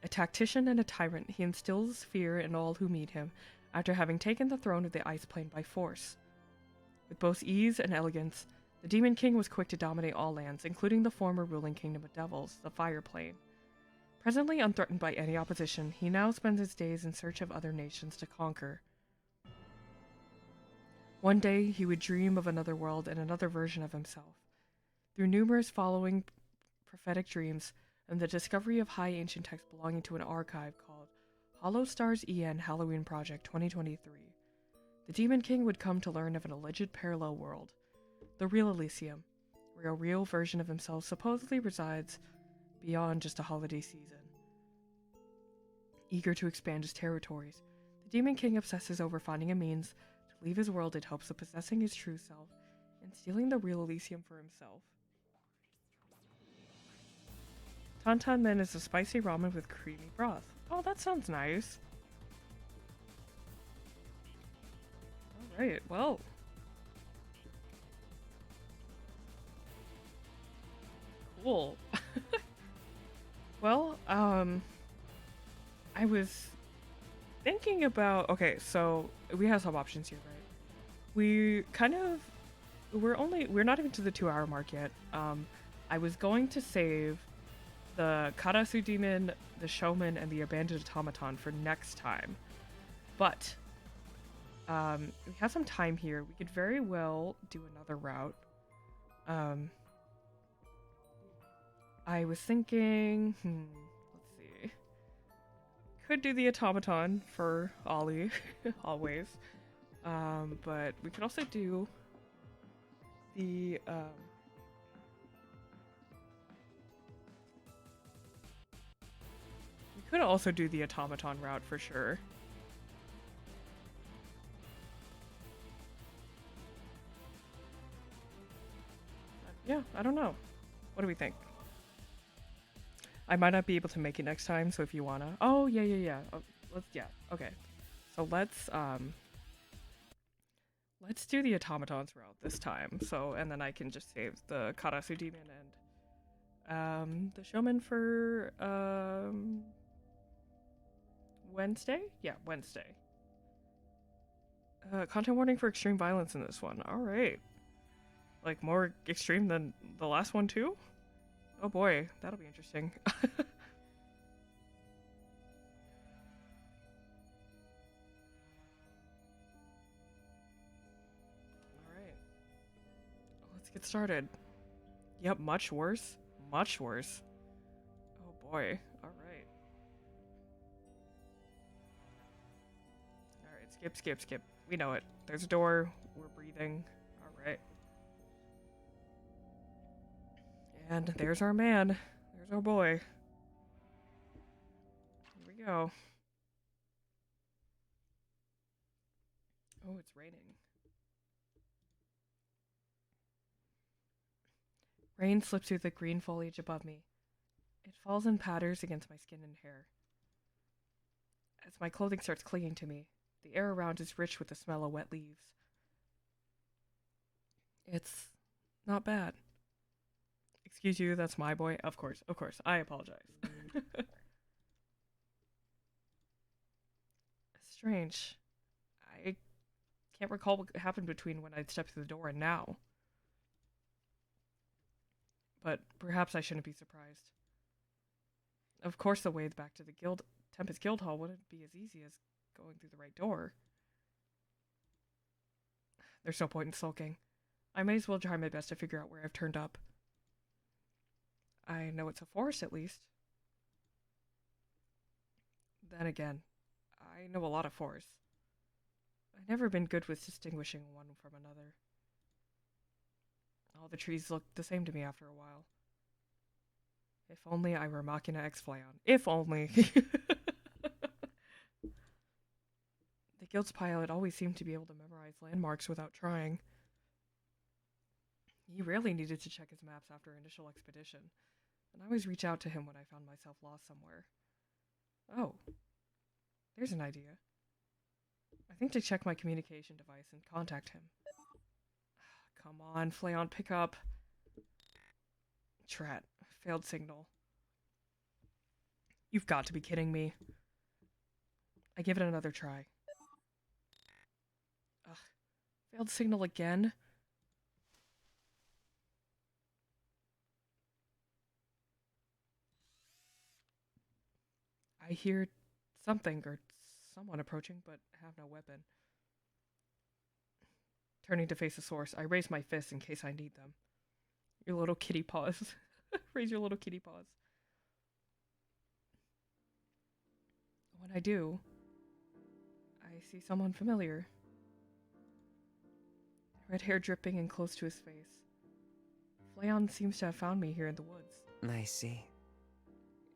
A: A tactician and a tyrant, he instills fear in all who meet him after having taken the throne of the Ice Plane by force. With both ease and elegance, the Demon King was quick to dominate all lands, including the former ruling kingdom of devils, the Fire Plane. Presently unthreatened by any opposition, he now spends his days in search of other nations to conquer. One day, he would dream of another world and another version of himself. Through numerous following prophetic dreams and the discovery of high ancient texts belonging to an archive called Hollow Stars EN Halloween Project 2023, the Demon King would come to learn of an alleged parallel world, the real Elysium, where a real version of himself supposedly resides beyond just a holiday season. Eager to expand his territories, the Demon King obsesses over finding a means to leave his world in hopes of possessing his true self and stealing the real Elysium for himself. Tantan Men is a spicy ramen with creamy broth. Oh, that sounds nice. Alright, well. Cool. Well, I was thinking about, okay, so we have some options here, right? We're not even to the 2-hour mark yet. I was going to save the Karasu Demon, the Showman, and the Abandoned Automaton for next time. But, we have some time here. We could very well do another route. I was thinking, let's see. Could do the automaton for Ollie, always. But we could also do the, could also do the automaton route for sure. Yeah, I don't know. What do we think? I might not be able to make it next time, so if you wanna. Oh yeah. Oh, okay. So let's do the automatons route this time. So and then I can just save the Karasu demon and the showman for Wednesday? Yeah, Wednesday. Content warning for extreme violence in this one. Alright. Like more extreme than the last one too? Oh boy, that'll be interesting. Alright. Let's get started. Yep, much worse. Much worse. Oh boy. Alright. Alright, skip. We know it. There's a door. We're breathing. Alright. And there's our man. There's our boy. Here we go. Oh, it's raining. Rain slips through the green foliage above me. It falls in patters against my skin and hair. As my clothing starts clinging to me, the air around is rich with the smell of wet leaves. It's not bad. Excuse you, that's my boy. Of course. I apologize. Strange. I can't recall what happened between when I stepped through the door and now. But perhaps I shouldn't be surprised. Of course the way back to the Tempest Guild Hall wouldn't be as easy as going through the right door. There's no point in sulking. I may as well try my best to figure out where I've turned up. I know it's a forest at least. Then again, I know a lot of forests. I've never been good with distinguishing one from another. All the trees look the same to me after a while. If only I were Machina X Flayon. If only! The guild's pilot always seemed to be able to memorize landmarks without trying. He rarely needed to check his maps after initial expedition, and I always reach out to him when I found myself lost somewhere. Oh, there's an idea. I think to check my communication device and contact him. Come on, Flayon, pick up. Trat, failed signal. You've got to be kidding me. I give it another try. Ugh, failed signal again? I hear something or someone approaching, but have no weapon. Turning to face the source, I raise my fists in case I need them. Your little kitty paws. Raise your little kitty paws. When I do, I see someone familiar. Red hair dripping and close to his face. Flayon seems to have found me here in the woods.
D: I see.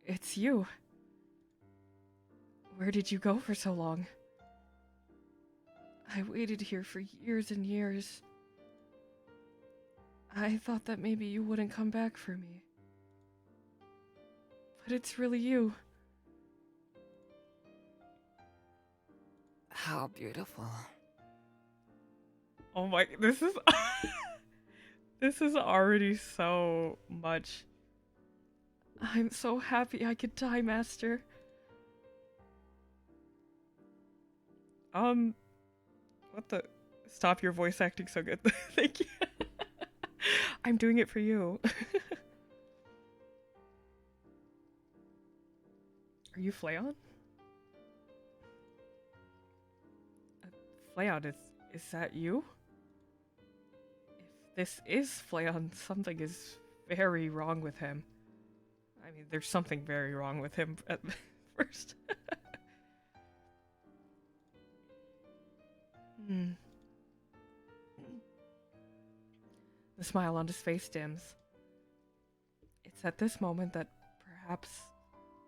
A: It's you. Where did you go for so long? I waited here for years and years. I thought that maybe you wouldn't come back for me. But it's really you.
D: How beautiful.
A: Oh my, this is this is already so much. I'm so happy I could die, Master. What the? Stop your voice acting so good. Thank you. I'm doing it for you. Are you Flayon? Flayon, is that you? If this is Flayon, something is very wrong with him. I mean, there's something very wrong with him at first. The smile on his face dims. It's at this moment that perhaps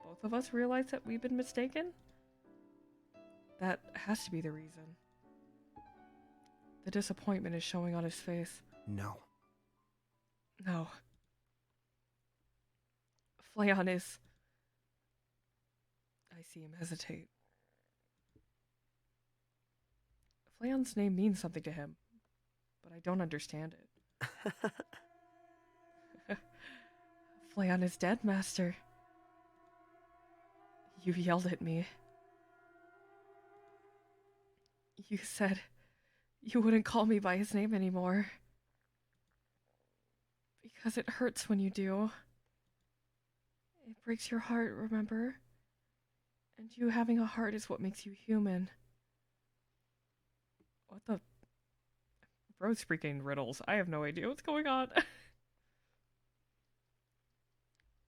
A: both both of us realize that we've been mistaken? That has to be the reason. The disappointment is showing on his face.
B: No.
A: No. Fleon is... I see him hesitate. Fleon's name means something to him, but I don't understand it. Fleon is dead, Master. You yelled at me. You said you wouldn't call me by his name anymore. Because it hurts when you do. It breaks your heart, remember? And you having a heart is what makes you human. What the... Bro's speaking riddles. I have no idea what's going on.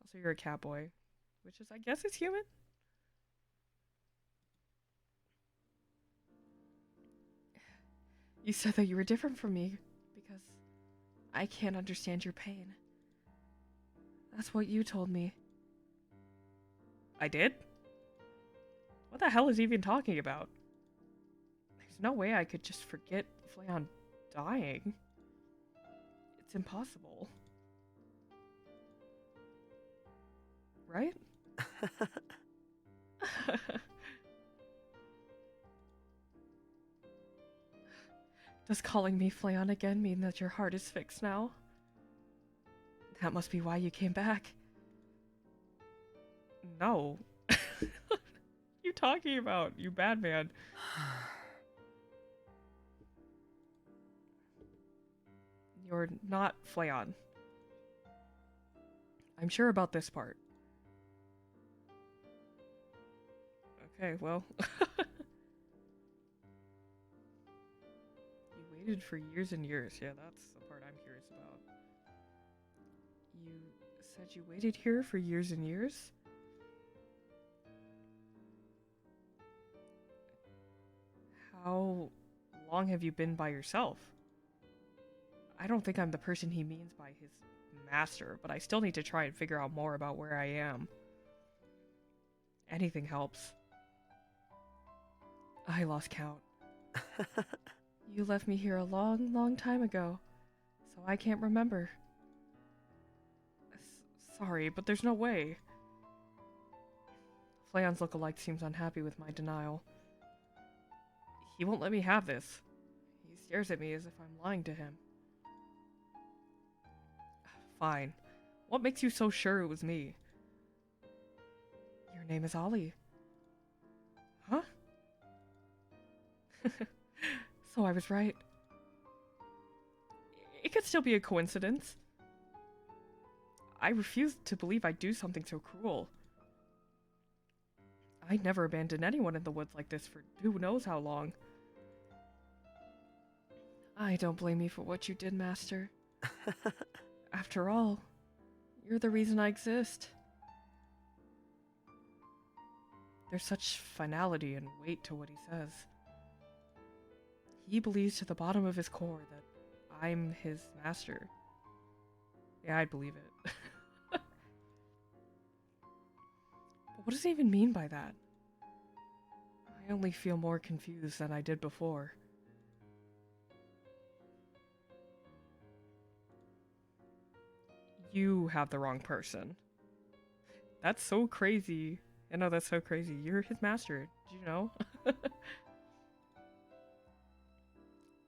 A: Also, you're a catboy, which is, I guess, is human? You said that you were different from me because I can't understand your pain. That's what you told me. I did? What the hell is he even talking about? There's no way I could just forget Fleon dying. It's impossible. Right? Does calling me Fleon again mean that your heart is fixed now? That must be why you came back. No. What are you talking about, you bad man? You're not Fleon. I'm sure about this part. Okay, well. You waited for years and years. Yeah, that's the part I'm curious about. You said you waited here for years and years? How long have you been by yourself? I don't think I'm the person he means by his master, but I still need to try and figure out more about where I am. Anything helps. I lost count. You left me here a long, long time ago, so I can't remember. Sorry, but there's no way. Fleon's lookalike seems unhappy with my denial. He won't let me have this. He stares at me as if I'm lying to him. Fine. What makes you so sure it was me? Your name is Ollie. Huh? So I was right. It could still be a coincidence. I refuse to believe I'd do something so cruel. I'd never abandon anyone in the woods like this for who knows how long. I don't blame you for what you did, Master. After all, you're the reason I exist. There's such finality and weight to what he says. He believes to the bottom of his core that I'm his master. Yeah, I'd believe it. But what does he even mean by that? I only feel more confused than I did before. You have the wrong person. That's so crazy. I know that's so crazy. You're his master. Did you know?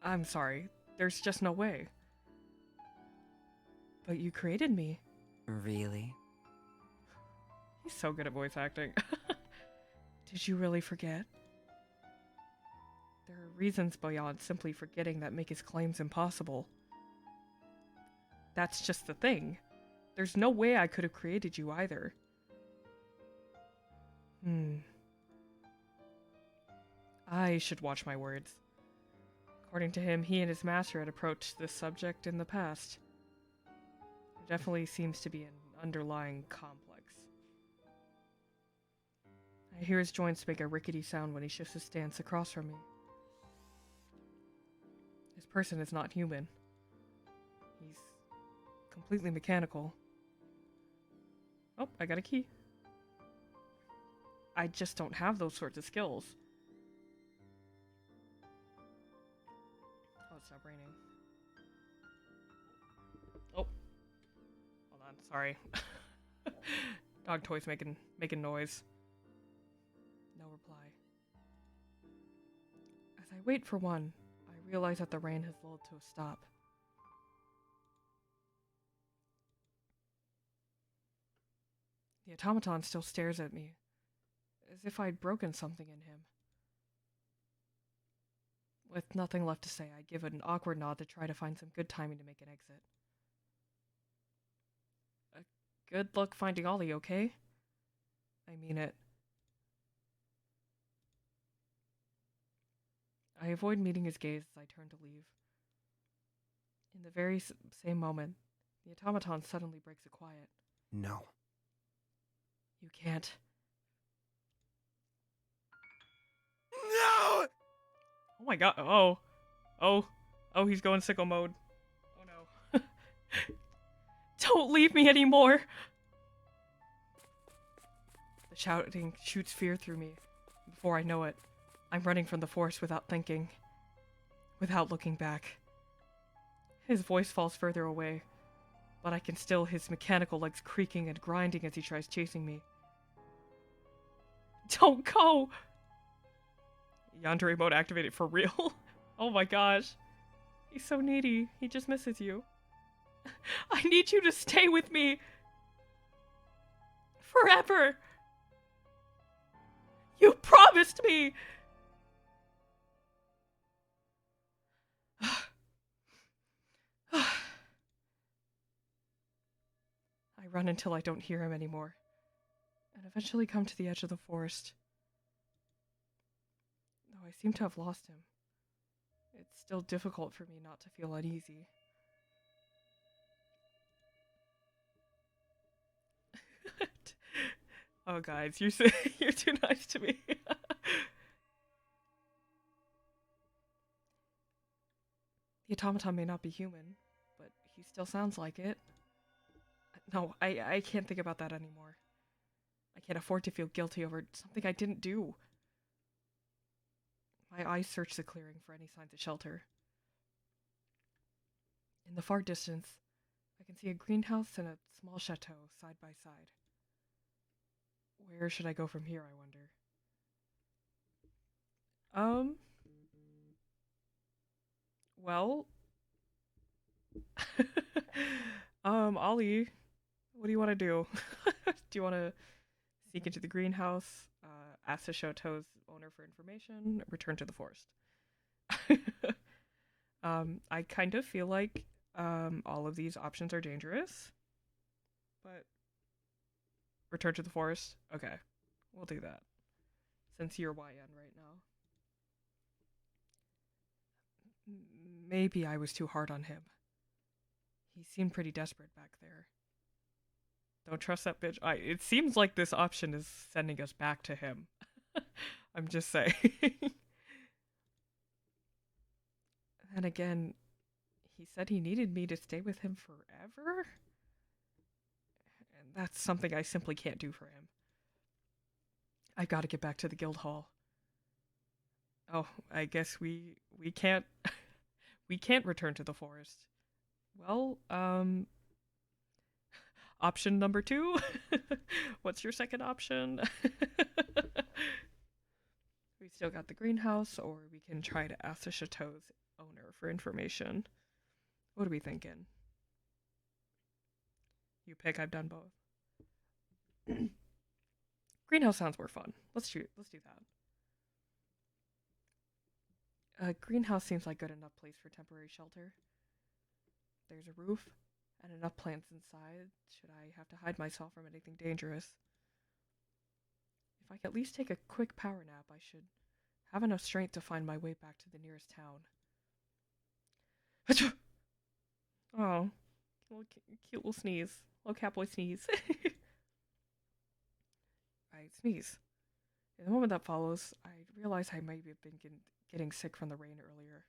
A: I'm sorry. There's just no way. But you created me.
D: Really?
A: He's so good at voice acting. Did you really forget? There are reasons beyond simply forgetting that make his claims impossible. That's just the thing. There's no way I could have created you either. I should watch my words. According to him, he and his master had approached this subject in the past. There definitely seems to be an underlying complex. I hear his joints make a rickety sound when he shifts his stance across from me. This person is not human. He's completely mechanical. Oh, I got a key. I just don't have those sorts of skills. Oh, it's not raining. Oh, hold on. Sorry. Dog toys making noise. No reply. As I wait for one, I realize that the rain has lulled to a stop. The automaton still stares at me, as if I'd broken something in him. With nothing left to say, I give it an awkward nod to try to find some good timing to make an exit. Good luck finding Ollie, okay? I mean it. I avoid meeting his gaze as I turn to leave. In the very same moment, the automaton suddenly breaks the quiet.
B: No.
A: You can't.
B: No!
A: Oh my god. Oh, he's going sicko mode. Oh no. Don't leave me anymore! The shouting shoots fear through me. Before I know it, I'm running from the forest without thinking. Without looking back. His voice falls further away, but I can still his mechanical legs creaking and grinding as he tries chasing me. Don't go! Yandere mode activated for real? Oh my gosh. He's so needy. He just misses you. I need you to stay with me. Forever. You promised me. I run until I don't hear him anymore, and eventually come to the edge of the forest. Though I seem to have lost him, it's still difficult for me not to feel uneasy. Oh, guys, you're too nice to me. The automaton may not be human, but he still sounds like it. No, I can't think about that anymore. I can't afford to feel guilty over something I didn't do. My eyes search the clearing for any signs of shelter. In the far distance, I can see a greenhouse and a small chateau side by side. Where should I go from here, I wonder? Well, Ollie, what do you want to do? Do you want to sneak into the greenhouse, ask the chateau's owner for information, return to the forest? I kind of feel like all of these options are dangerous, but return to the forest? Okay, we'll do that. Since you're YN right now. Maybe I was too hard on him. He seemed pretty desperate back there. Don't trust that bitch. It seems like this option is sending us back to him. I'm just saying. And again, he said he needed me to stay with him forever? And that's something I simply can't do for him. I gotta get back to the guild hall. Oh, I guess we can't we can't return to the forest. Well, option number 2? What's your second option? We still got the greenhouse, or we can try to ask the chateau's owner for information. What are we thinking? You pick, I've done both. Greenhouse sounds more fun. Let's do that. Greenhouse seems like good enough place for temporary shelter. There's a roof and enough plants inside should I have to hide myself from anything dangerous. If I could at least take a quick power nap, I should have enough strength to find my way back to the nearest town. Oh, cute little sneeze. Little catboy sneeze. I sneeze. In the moment that follows, I realize I might have been getting sick from the rain earlier.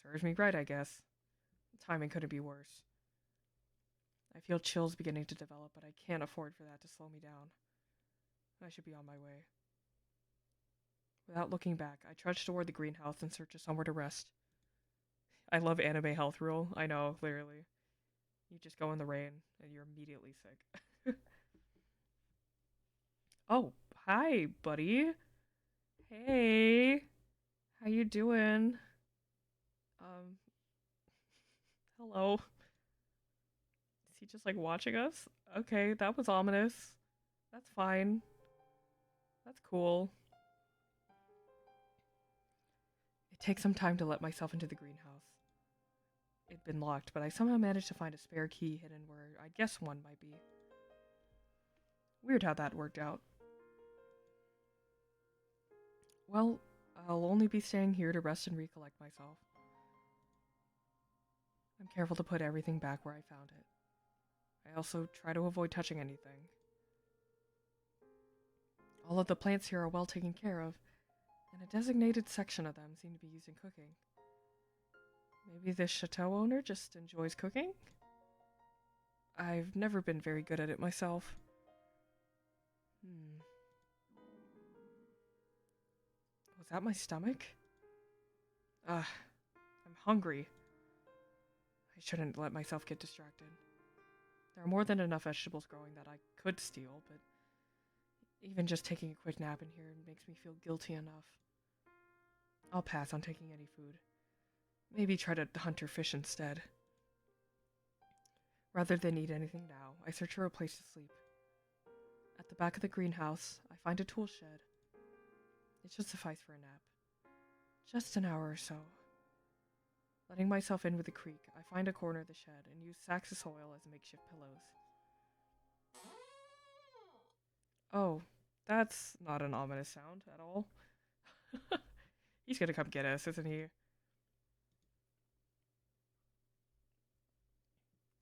A: Serves me right, I guess. The timing couldn't be worse. I feel chills beginning to develop, but I can't afford for that to slow me down. I should be on my way. Without looking back, I trudged toward the greenhouse in search of somewhere to rest. I love anime health rule. I know, literally. You just go in the rain and you're immediately sick. Oh, hi, buddy. Hey. How you doing? Hello. Is he just like watching us? Okay, that was ominous. That's fine. That's cool. It takes some time to let myself into the greenhouse. It'd been locked, but I somehow managed to find a spare key hidden where I guess one might be. Weird how that worked out. Well, I'll only be staying here to rest and recollect myself. I'm careful to put everything back where I found it. I also try to avoid touching anything. All of the plants here are well taken care of, and a designated section of them seem to be used in cooking. Maybe this chateau owner just enjoys cooking? I've never been very good at it myself. Was that my stomach? I'm hungry. I shouldn't let myself get distracted. There are more than enough vegetables growing that I could steal, but even just taking a quick nap in here makes me feel guilty enough. I'll pass on taking any food. Maybe try to hunt or fish instead. Rather than eat anything now, I search for a place to sleep. At the back of the greenhouse, I find a tool shed. It should suffice for a nap. Just an hour or so. Letting myself in with a creak, I find a corner of the shed and use sacks of soil as makeshift pillows. Oh, that's not an ominous sound at all. He's gonna come get us, isn't he?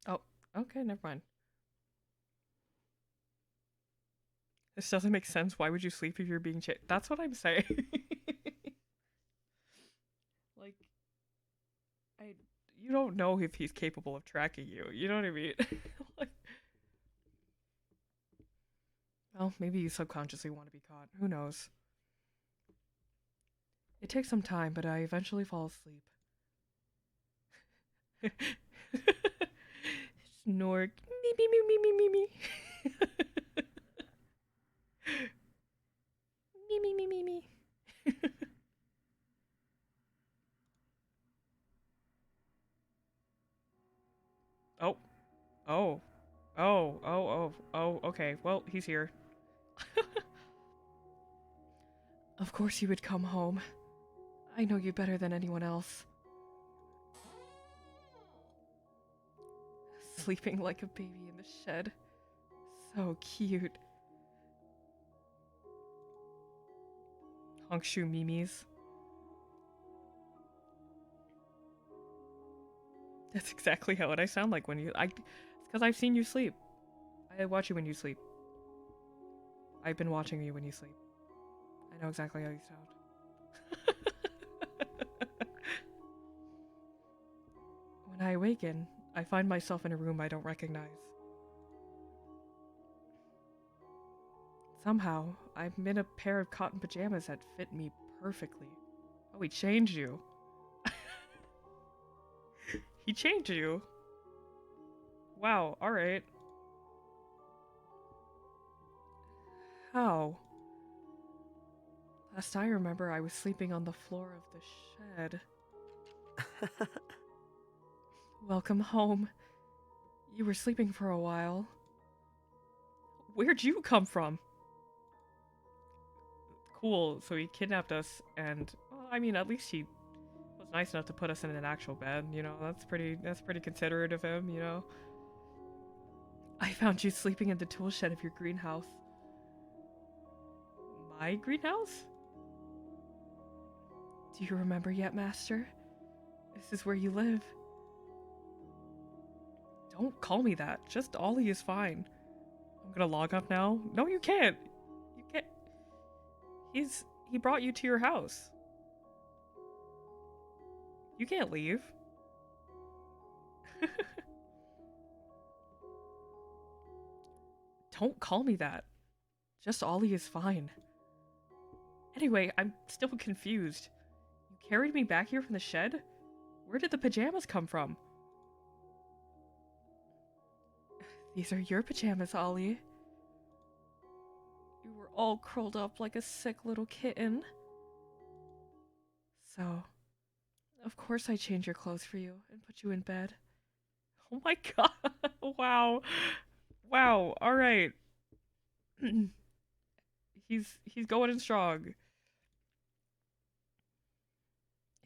A: Oh, okay, never mind. This doesn't make sense. Why would you sleep if you're being chased? That's what I'm saying. Like, you don't know if he's capable of tracking you. You know what I mean? Like, well, maybe you subconsciously want to be caught. Who knows? It takes some time, but I eventually fall asleep. Snork. Me, me, me, me, me, me, me. Me, me, me, me, me. Oh. Oh. Oh. Oh. Oh. Oh. Okay. Well, he's here. Of course you would come home. I know you better than anyone else. Sleeping like a baby in the shed. So cute. Honkshoe Mimis. That's exactly how I sound like when you. It's because I've seen you sleep. I watch you when you sleep. I've been watching you when you sleep. I know exactly how you sound. When I awaken, I find myself in a room I don't recognize. Somehow, I'm in a pair of cotton pajamas that fit me perfectly. Oh, he changed you. He changed you. Wow, alright. How? Last I remember, I was sleeping on the floor of the shed. Welcome home. You were sleeping for a while. Where'd you come from? Cool, so he kidnapped us and, well, I mean, at least he was nice enough to put us in an actual bed, you know, that's pretty considerate of him, you know. I found you sleeping in the tool shed of your greenhouse. My greenhouse? Do you remember yet, Master? This is where you live. Don't call me that. Just Ollie is fine. I'm gonna log up now. No, you can't. You can't. He brought you to your house. You can't leave. Don't call me that. Just Ollie is fine. Anyway, I'm still confused. You carried me back here from the shed? Where did the pajamas come from? These are your pajamas, Ollie. You were all curled up like a sick little kitten. So, of course I changed your clothes for you and put you in bed. Oh my god. Wow. Wow. All right. he's going in strong.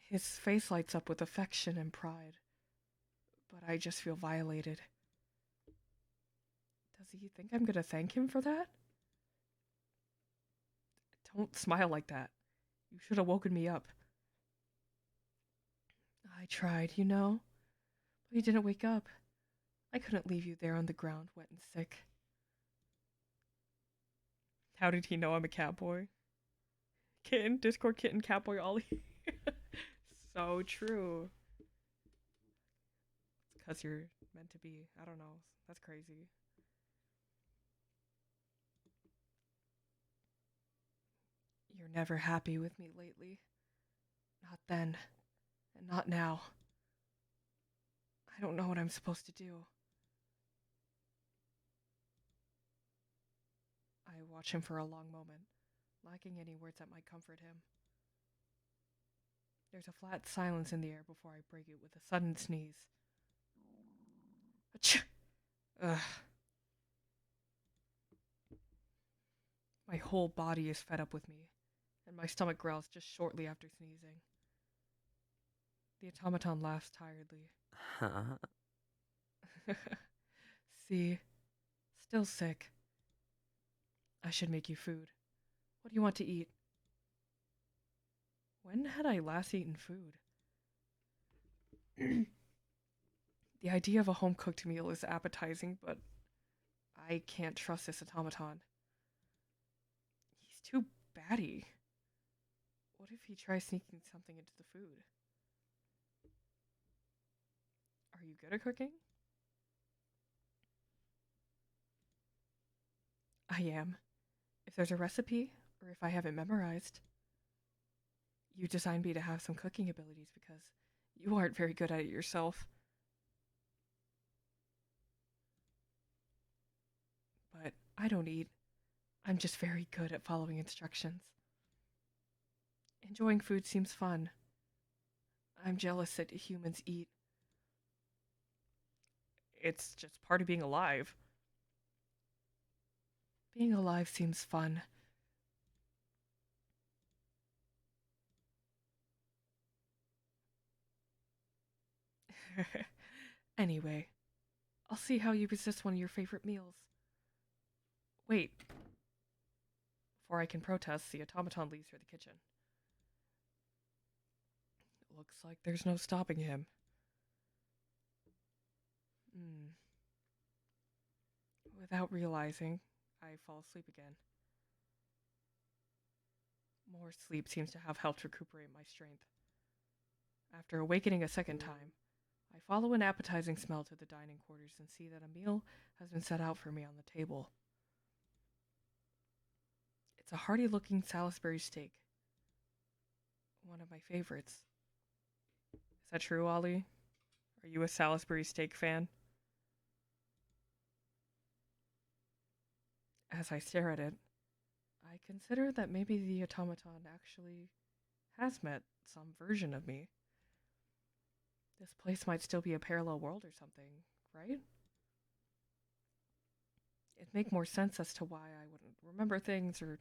A: His face lights up with affection and pride. But I just feel violated. Does he think I'm gonna thank him for that? Don't smile like that. You should have woken me up. I tried, you know? But you didn't wake up. I couldn't leave you there on the ground, wet and sick. How did he know I'm a catboy? Kitten, Discord kitten, catboy Ollie. So true. It's because you're meant to be. I don't know. That's crazy. You're never happy with me lately. Not then, and not now. I don't know what I'm supposed to do. I watch him for a long moment, lacking any words that might comfort him. There's a flat silence in the air before I break it with a sudden sneeze. Achoo! Ugh. My whole body is fed up with me, and my stomach growls just shortly after sneezing. The automaton laughs tiredly. See? Still sick. I should make you food. What do you want to eat? When had I last eaten food? The idea of a home-cooked meal is appetizing, but I can't trust this automaton. He's too batty. What if he tries sneaking something into the food? Are you good at cooking? I am. If there's a recipe, or if I have it memorized. You designed me to have some cooking abilities because you aren't very good at it yourself. But I don't eat. I'm just very good at following instructions. Enjoying food seems fun. I'm jealous that humans eat. It's just part of being alive. Being alive seems fun. Anyway, I'll see how you resist one of your favorite meals. Wait. Before I can protest, the automaton leaves for the kitchen. It looks like there's no stopping him. Without realizing, I fall asleep again. More sleep seems to have helped recuperate my strength. After awakening a second time, I follow an appetizing smell to the dining quarters and see that a meal has been set out for me on the table. It's a hearty-looking Salisbury steak. One of my favorites. Is that true, Ollie? Are you a Salisbury steak fan? As I stare at it, I consider that maybe the automaton actually has met some version of me. This place might still be a parallel world or something, right? It'd make more sense as to why I wouldn't remember things or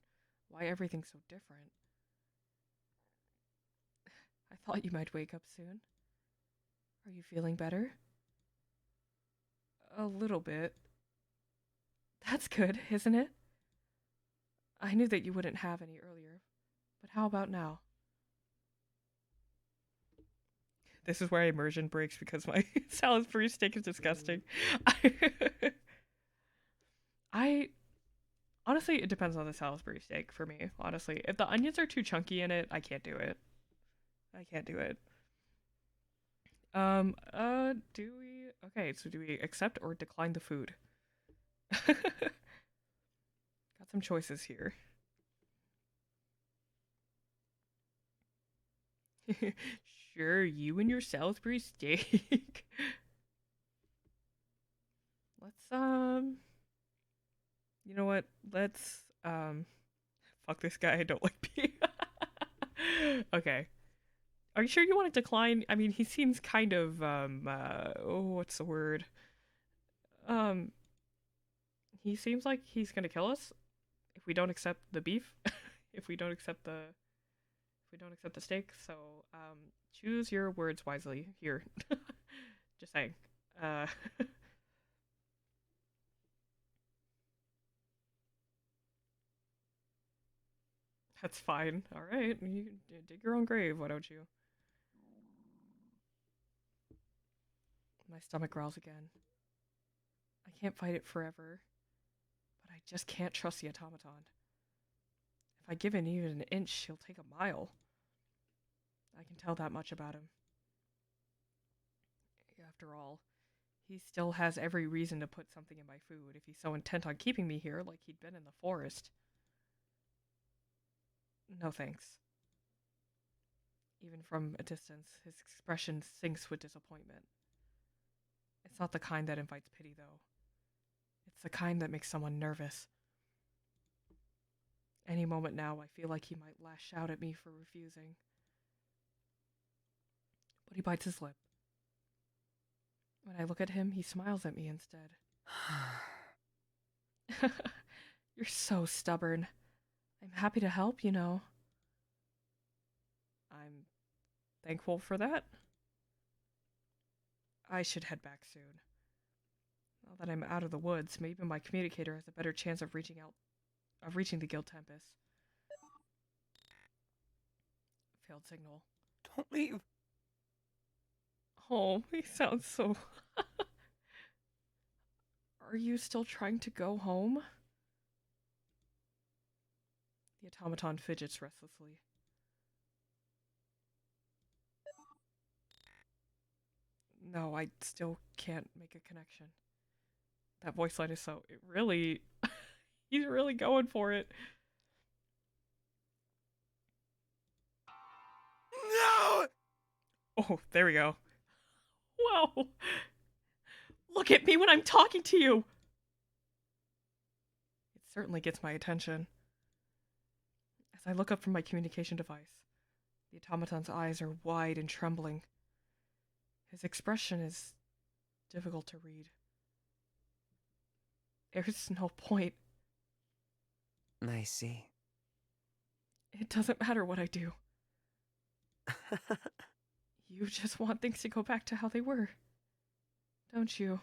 A: why everything's so different. I thought you might wake up soon. Are you feeling better? A little bit. That's good, isn't it? I knew that you wouldn't have any earlier, but how about now? This is where immersion breaks because my Salisbury steak is disgusting. I honestly, it depends on the Salisbury steak for me. Honestly, if the onions are too chunky in it, I can't do it. I can't do it. Do we? Okay, so do we accept or decline the food? Got some choices here. Sure, you and your Salisbury steak. Let's you know what? Let's fuck this guy. I don't like pee. Okay. Are you sure you want to decline? I mean, he seems kind of oh, what's the word? Um he seems like he's going to kill us if we don't accept the beef. if we don't accept the steak. So, choose your words wisely here. Just saying. Uh That's fine. All right. You dig your own grave, why don't you? My stomach growls again. I can't fight it forever, but I just can't trust the automaton. If I give in even an inch, he'll take a mile. I can tell that much about him. After all, he still has every reason to put something in my food if he's so intent on keeping me here like he'd been in the forest. No thanks. Even from a distance, his expression sinks with disappointment. It's not the kind that invites pity, though. It's the kind that makes someone nervous. Any moment now, I feel like he might lash out at me for refusing. But he bites his lip. When I look at him, he smiles at me instead. You're so stubborn. I'm happy to help, you know. I'm thankful for that. I should head back soon. Now that I'm out of the woods, maybe my communicator has a better chance of reaching the Guild Tempest. Failed signal.
B: Don't leave.
A: Oh, he sounds so... Are you still trying to go home? The automaton fidgets restlessly. No, I still can't make a connection. That voice line is so... It really... He's really going for it.
B: No!
A: Oh, there we go. Whoa! Look at me when I'm talking to you! It certainly gets my attention. As I look up from my communication device, the automaton's eyes are wide and trembling. His expression is difficult to read. There's no point.
B: I see.
A: It doesn't matter what I do. You just want things to go back to how they were, don't you?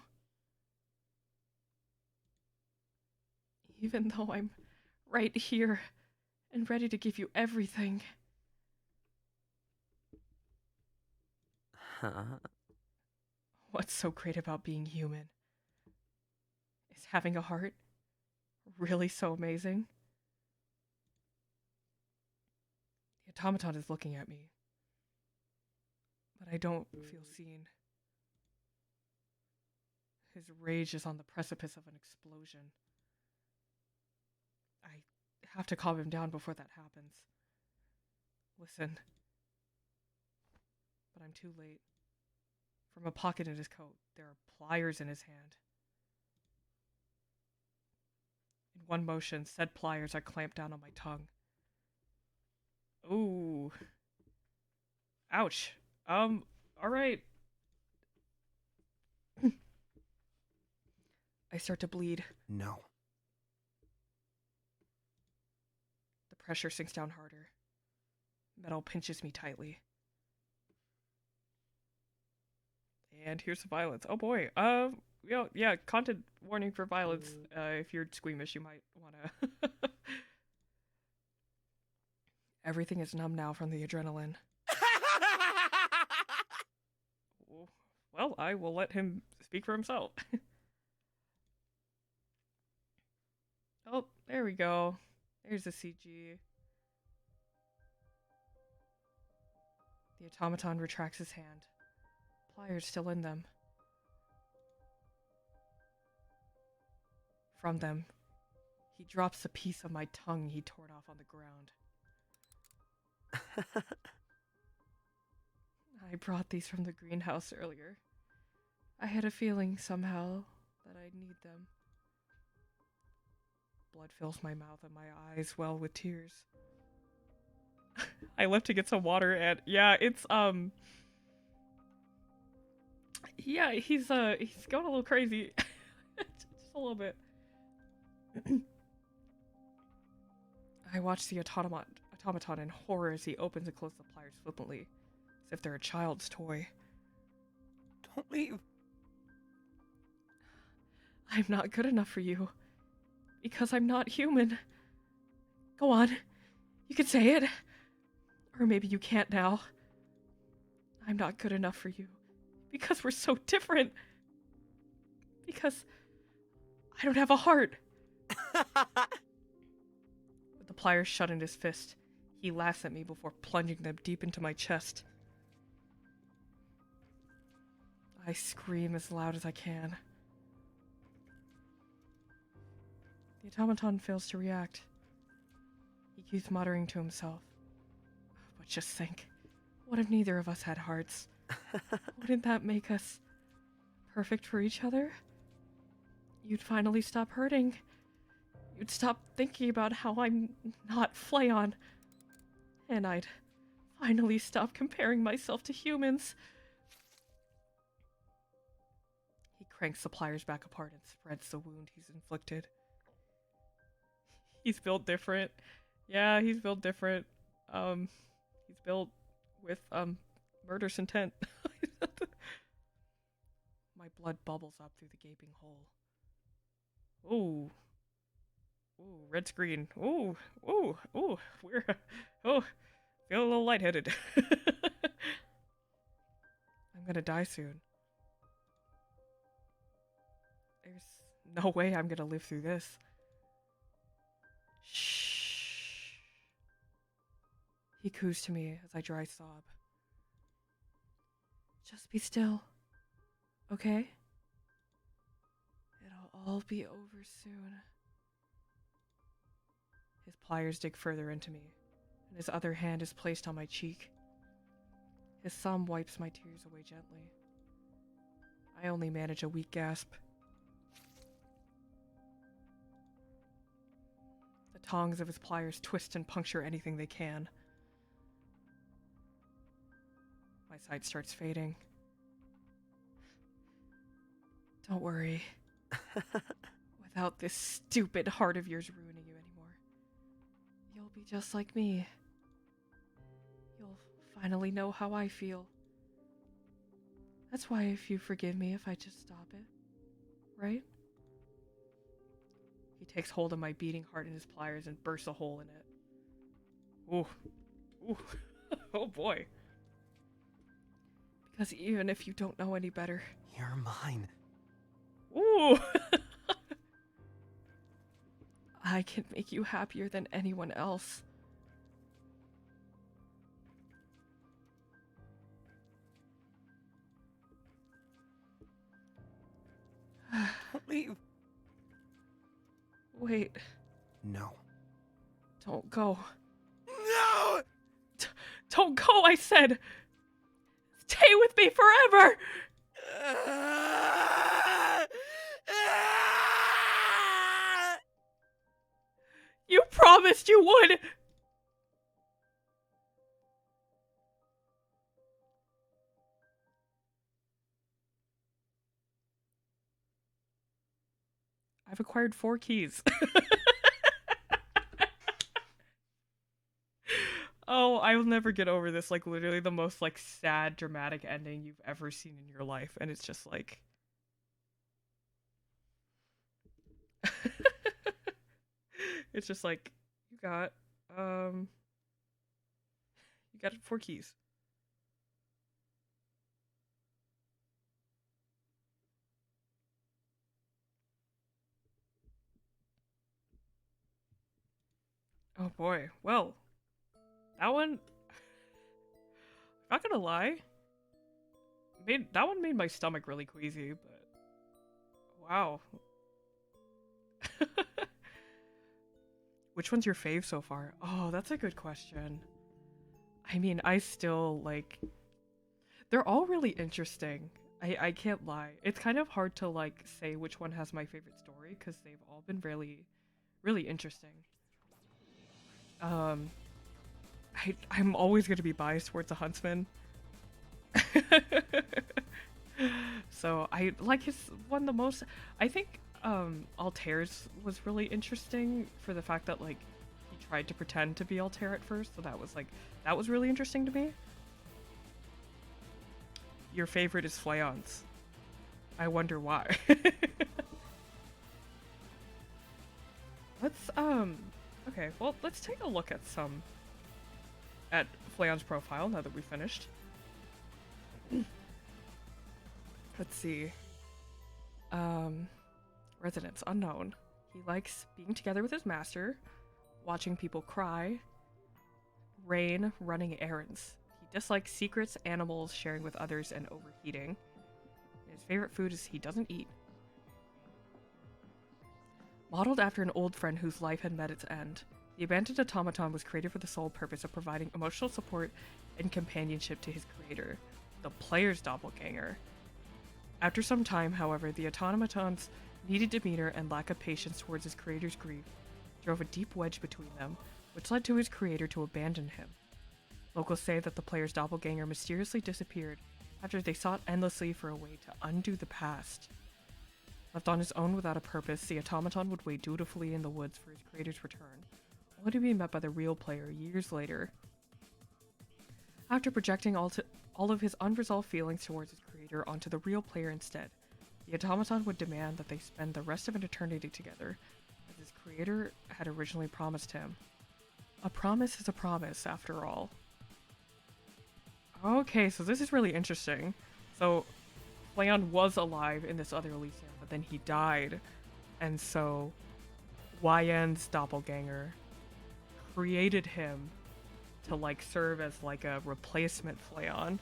A: Even though I'm right here and ready to give you everything.
B: Huh?
A: What's so great about being human? Is having a heart really so amazing? The automaton is looking at me, but I don't feel seen. His rage is on the precipice of an explosion. I have to calm him down before that happens. Listen. But I'm too late. From a pocket in his coat, there are pliers in his hand. In one motion, said pliers are clamped down on my tongue. Ooh. Ouch. Alright. I start to bleed.
B: No.
A: The pressure sinks down harder. Metal pinches me tightly. And here's the violence. Oh boy. Yeah, content warning for violence. If you're squeamish, you might wanna... Everything is numb now from the adrenaline. Well, I will let him speak for himself. Oh, there we go. There's the CG. The automaton retracts his hand. Pliers still in them. From them, He drops a piece of my tongue he tore off on the ground. I brought these from the greenhouse earlier. I had a feeling somehow that I'd need them. Blood fills my mouth and my eyes well with tears. I left to get some water and yeah, it's yeah, he's going a little crazy. Just a little bit. I watch the automaton in horror as he opens and closes the pliers flippantly, as if they're a child's toy.
B: Don't leave.
A: I'm not good enough for you. Because I'm not human. Go on. You can say it. Or maybe you can't now. I'm not good enough for you. Because we're so different. Because I don't have a heart. With the pliers shut in his fist, he laughs at me before plunging them deep into my chest. I scream as loud as I can. The automaton fails to react. He keeps muttering to himself. But just think, what if neither of us had hearts? Wouldn't that make us perfect for each other? You'd finally stop hurting. You'd stop thinking about how I'm not Flayon. And I'd finally stop comparing myself to humans. He cranks the pliers back apart and spreads the wound he's inflicted. He's built different. Yeah, he's built different. He's built with, murderous intent. My blood bubbles up through the gaping hole. Ooh. Ooh, red screen. Ooh, ooh, ooh. We're, oh, feel a little lightheaded. I'm gonna die soon. There's no way I'm gonna live through this. Shh. He coos to me as I dry sob. Just be still. Okay? It'll all be over soon. His pliers dig further into me, and his other hand is placed on my cheek. His thumb wipes my tears away gently. I only manage a weak gasp. The tongs of his pliers twist and puncture anything they can. My sight starts fading. Don't worry. Without this stupid heart of yours ruining you anymore, you'll be just like me. You'll finally know how I feel. That's why if you forgive me if I just stop it, right? He takes hold of my beating heart in his pliers and bursts a hole in it. Ooh. Ooh. Oh boy. Because even if you don't know any better...
B: You're mine.
A: Ooh! I can make you happier than anyone else.
B: Don't leave.
A: Wait.
B: No.
A: Don't go.
B: No!
A: Don't go, I said! Stay with me forever! You promised you would! I've acquired 4 keys. Oh, I will never get over this. Like, literally the most, like, sad, dramatic ending you've ever seen in your life. And it's just like... It's just like, you got 4 keys. Oh boy. Well, that one, not gonna lie, that one made my stomach really queasy, but wow. Which one's your fave so far? Oh, that's a good question. I mean, I still like. They're all really interesting. I can't lie. It's kind of hard to like say which one has my favorite story because they've all been really interesting. Um, I'm always gonna be biased towards the huntsman. So I like his one the most. I think Altair's was really interesting for the fact that like he tried to pretend to be Altair at first, so that was really interesting to me. Your favorite is Flayon's. I wonder why. Let's okay, well let's take a look at Flayon's profile now that we finished. Let's see. Residence unknown. He likes being together with his master, watching people cry, rain, running errands. He dislikes secrets, animals, sharing with others, and overheating. His favorite food is he doesn't eat. Modeled after an old friend whose life had met its end, the abandoned automaton was created for the sole purpose of providing emotional support and companionship to his creator, the player's doppelganger. After some time, however, the automaton's needed demeanor and lack of patience towards his creator's grief drove a deep wedge between them, which led to his creator to abandon him. Locals say that the player's doppelganger mysteriously disappeared after they sought endlessly for a way to undo the past. Left on his own without a purpose, the automaton would wait dutifully in the woods for his creator's return, only to be met by the real player years later. After projecting all of his unresolved feelings towards his creator onto the real player instead, the automaton would demand that they spend the rest of an eternity together, as his creator had originally promised him. A promise is a promise, after all. Okay, so this is really interesting. So, Flayon was alive in this other Elysium, but then he died, and so YN's doppelganger created him to like serve as like a replacement Flayon,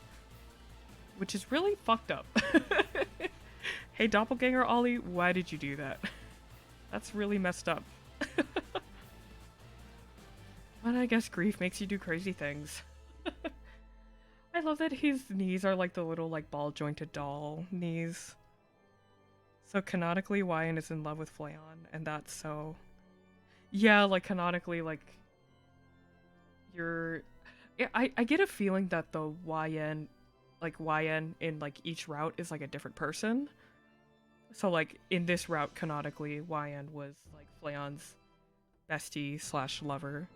A: which is really fucked up. Hey doppelganger Ollie, why did you do that? That's really messed up. But I guess grief makes you do crazy things. I love that his knees are like the little like ball jointed doll knees. So canonically YN is in love with Flayon, and that's so yeah, like canonically like you're yeah, I get a feeling that the YN in like each route is like a different person. So like in this route canonically YN was like Flayon's bestie / lover,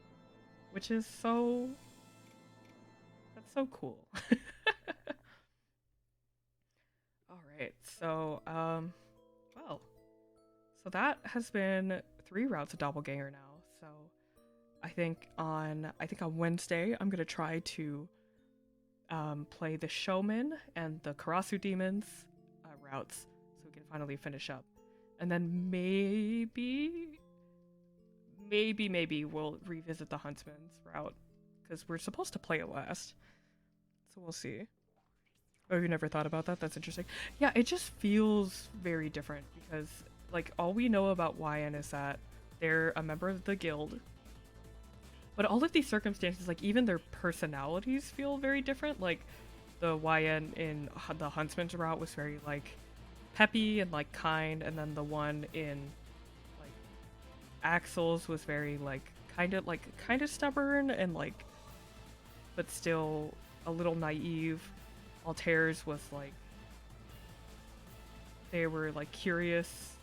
A: which is so that's so cool. All right. So well, so that has been 3 routes of doppelganger now. So I think on Wednesday I'm gonna try to play the showman and the Karasu demons routes, so we can finally finish up, and then maybe we'll revisit the huntsman's route because we're supposed to play it last, so we'll see. Oh, you never thought about that? That's interesting. Yeah, it just feels very different because like all we know about YN is that they're a member of the guild. But all of these circumstances, like even their personalities feel very different. Like the YN in the Huntsman's route was very like peppy and like kind, and then the one in like Axel's was very like kind of stubborn and like, but still a little naive. Altair's was like they were like curious,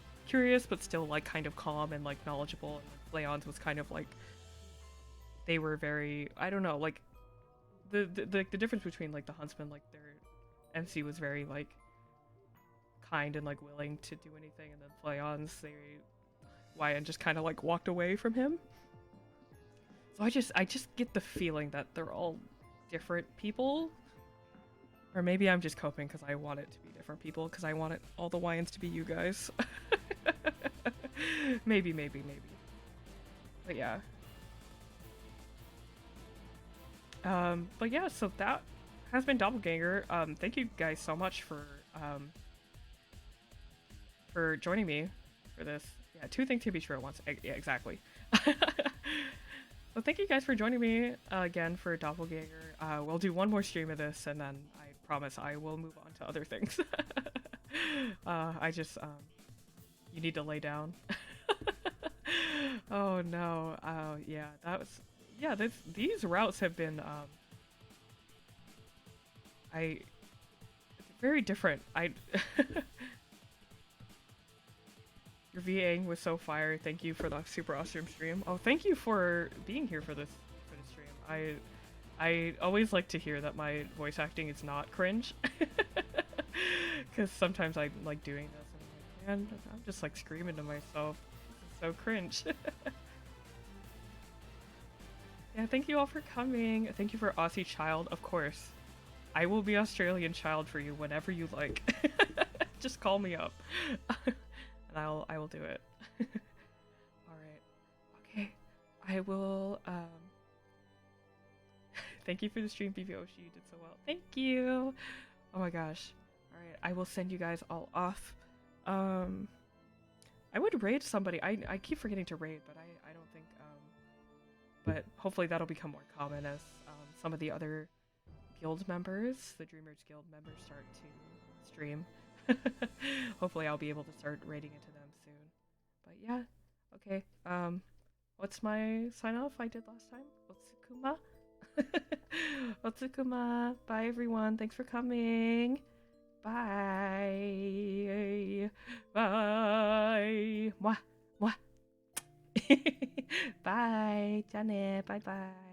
A: but still like kind of calm and like knowledgeable. And like Flayon's was kind of like they were very, I don't know, like the difference between like the huntsman, like their MC was very like kind and like willing to do anything, and then Flayon's YN just kind of like walked away from him. So I just get the feeling that they're all different people, or maybe I'm just coping because I want it to be different people because I want all the YNs to be you guys. maybe, but yeah. But yeah, so that has been Doppelganger. Thank you guys so much for joining me for this. Yeah, 2 things to be true at once. Yeah, exactly. Well, thank you guys for joining me again for Doppelganger. We'll do one more stream of this, and then I promise I will move on to other things. I just, you need to lay down. Oh no. Yeah, that was, yeah. These routes have been, very different. Your VAing was so fire. Thank you for the super awesome stream. Oh, thank you for being here for this stream. I always like to hear that my voice acting is not cringe, because sometimes I like doing this and I'm like, man, I'm just like screaming to myself. This is so cringe. Yeah, thank you all for coming. Thank you for Aussie Child, of course. I will be Australian Child for you whenever you like. Just call me up. And I will do it. Alright. Okay. I will thank you for the stream, Bibi Oshi. You did so well. Thank you. Oh my gosh. Alright, I will send you guys all off. I would raid somebody. I keep forgetting to raid, but I don't think but hopefully that'll become more common as some of the other guild members, the Dreamers Guild members, start to stream. Hopefully I'll be able to start raiding into them soon. But yeah, okay. What's my sign off I did last time? Otsukuma? Otsukuma. Bye everyone. Thanks for coming. Bye. Bye. Mwah. Mwah. Bye. Jane. Bye bye.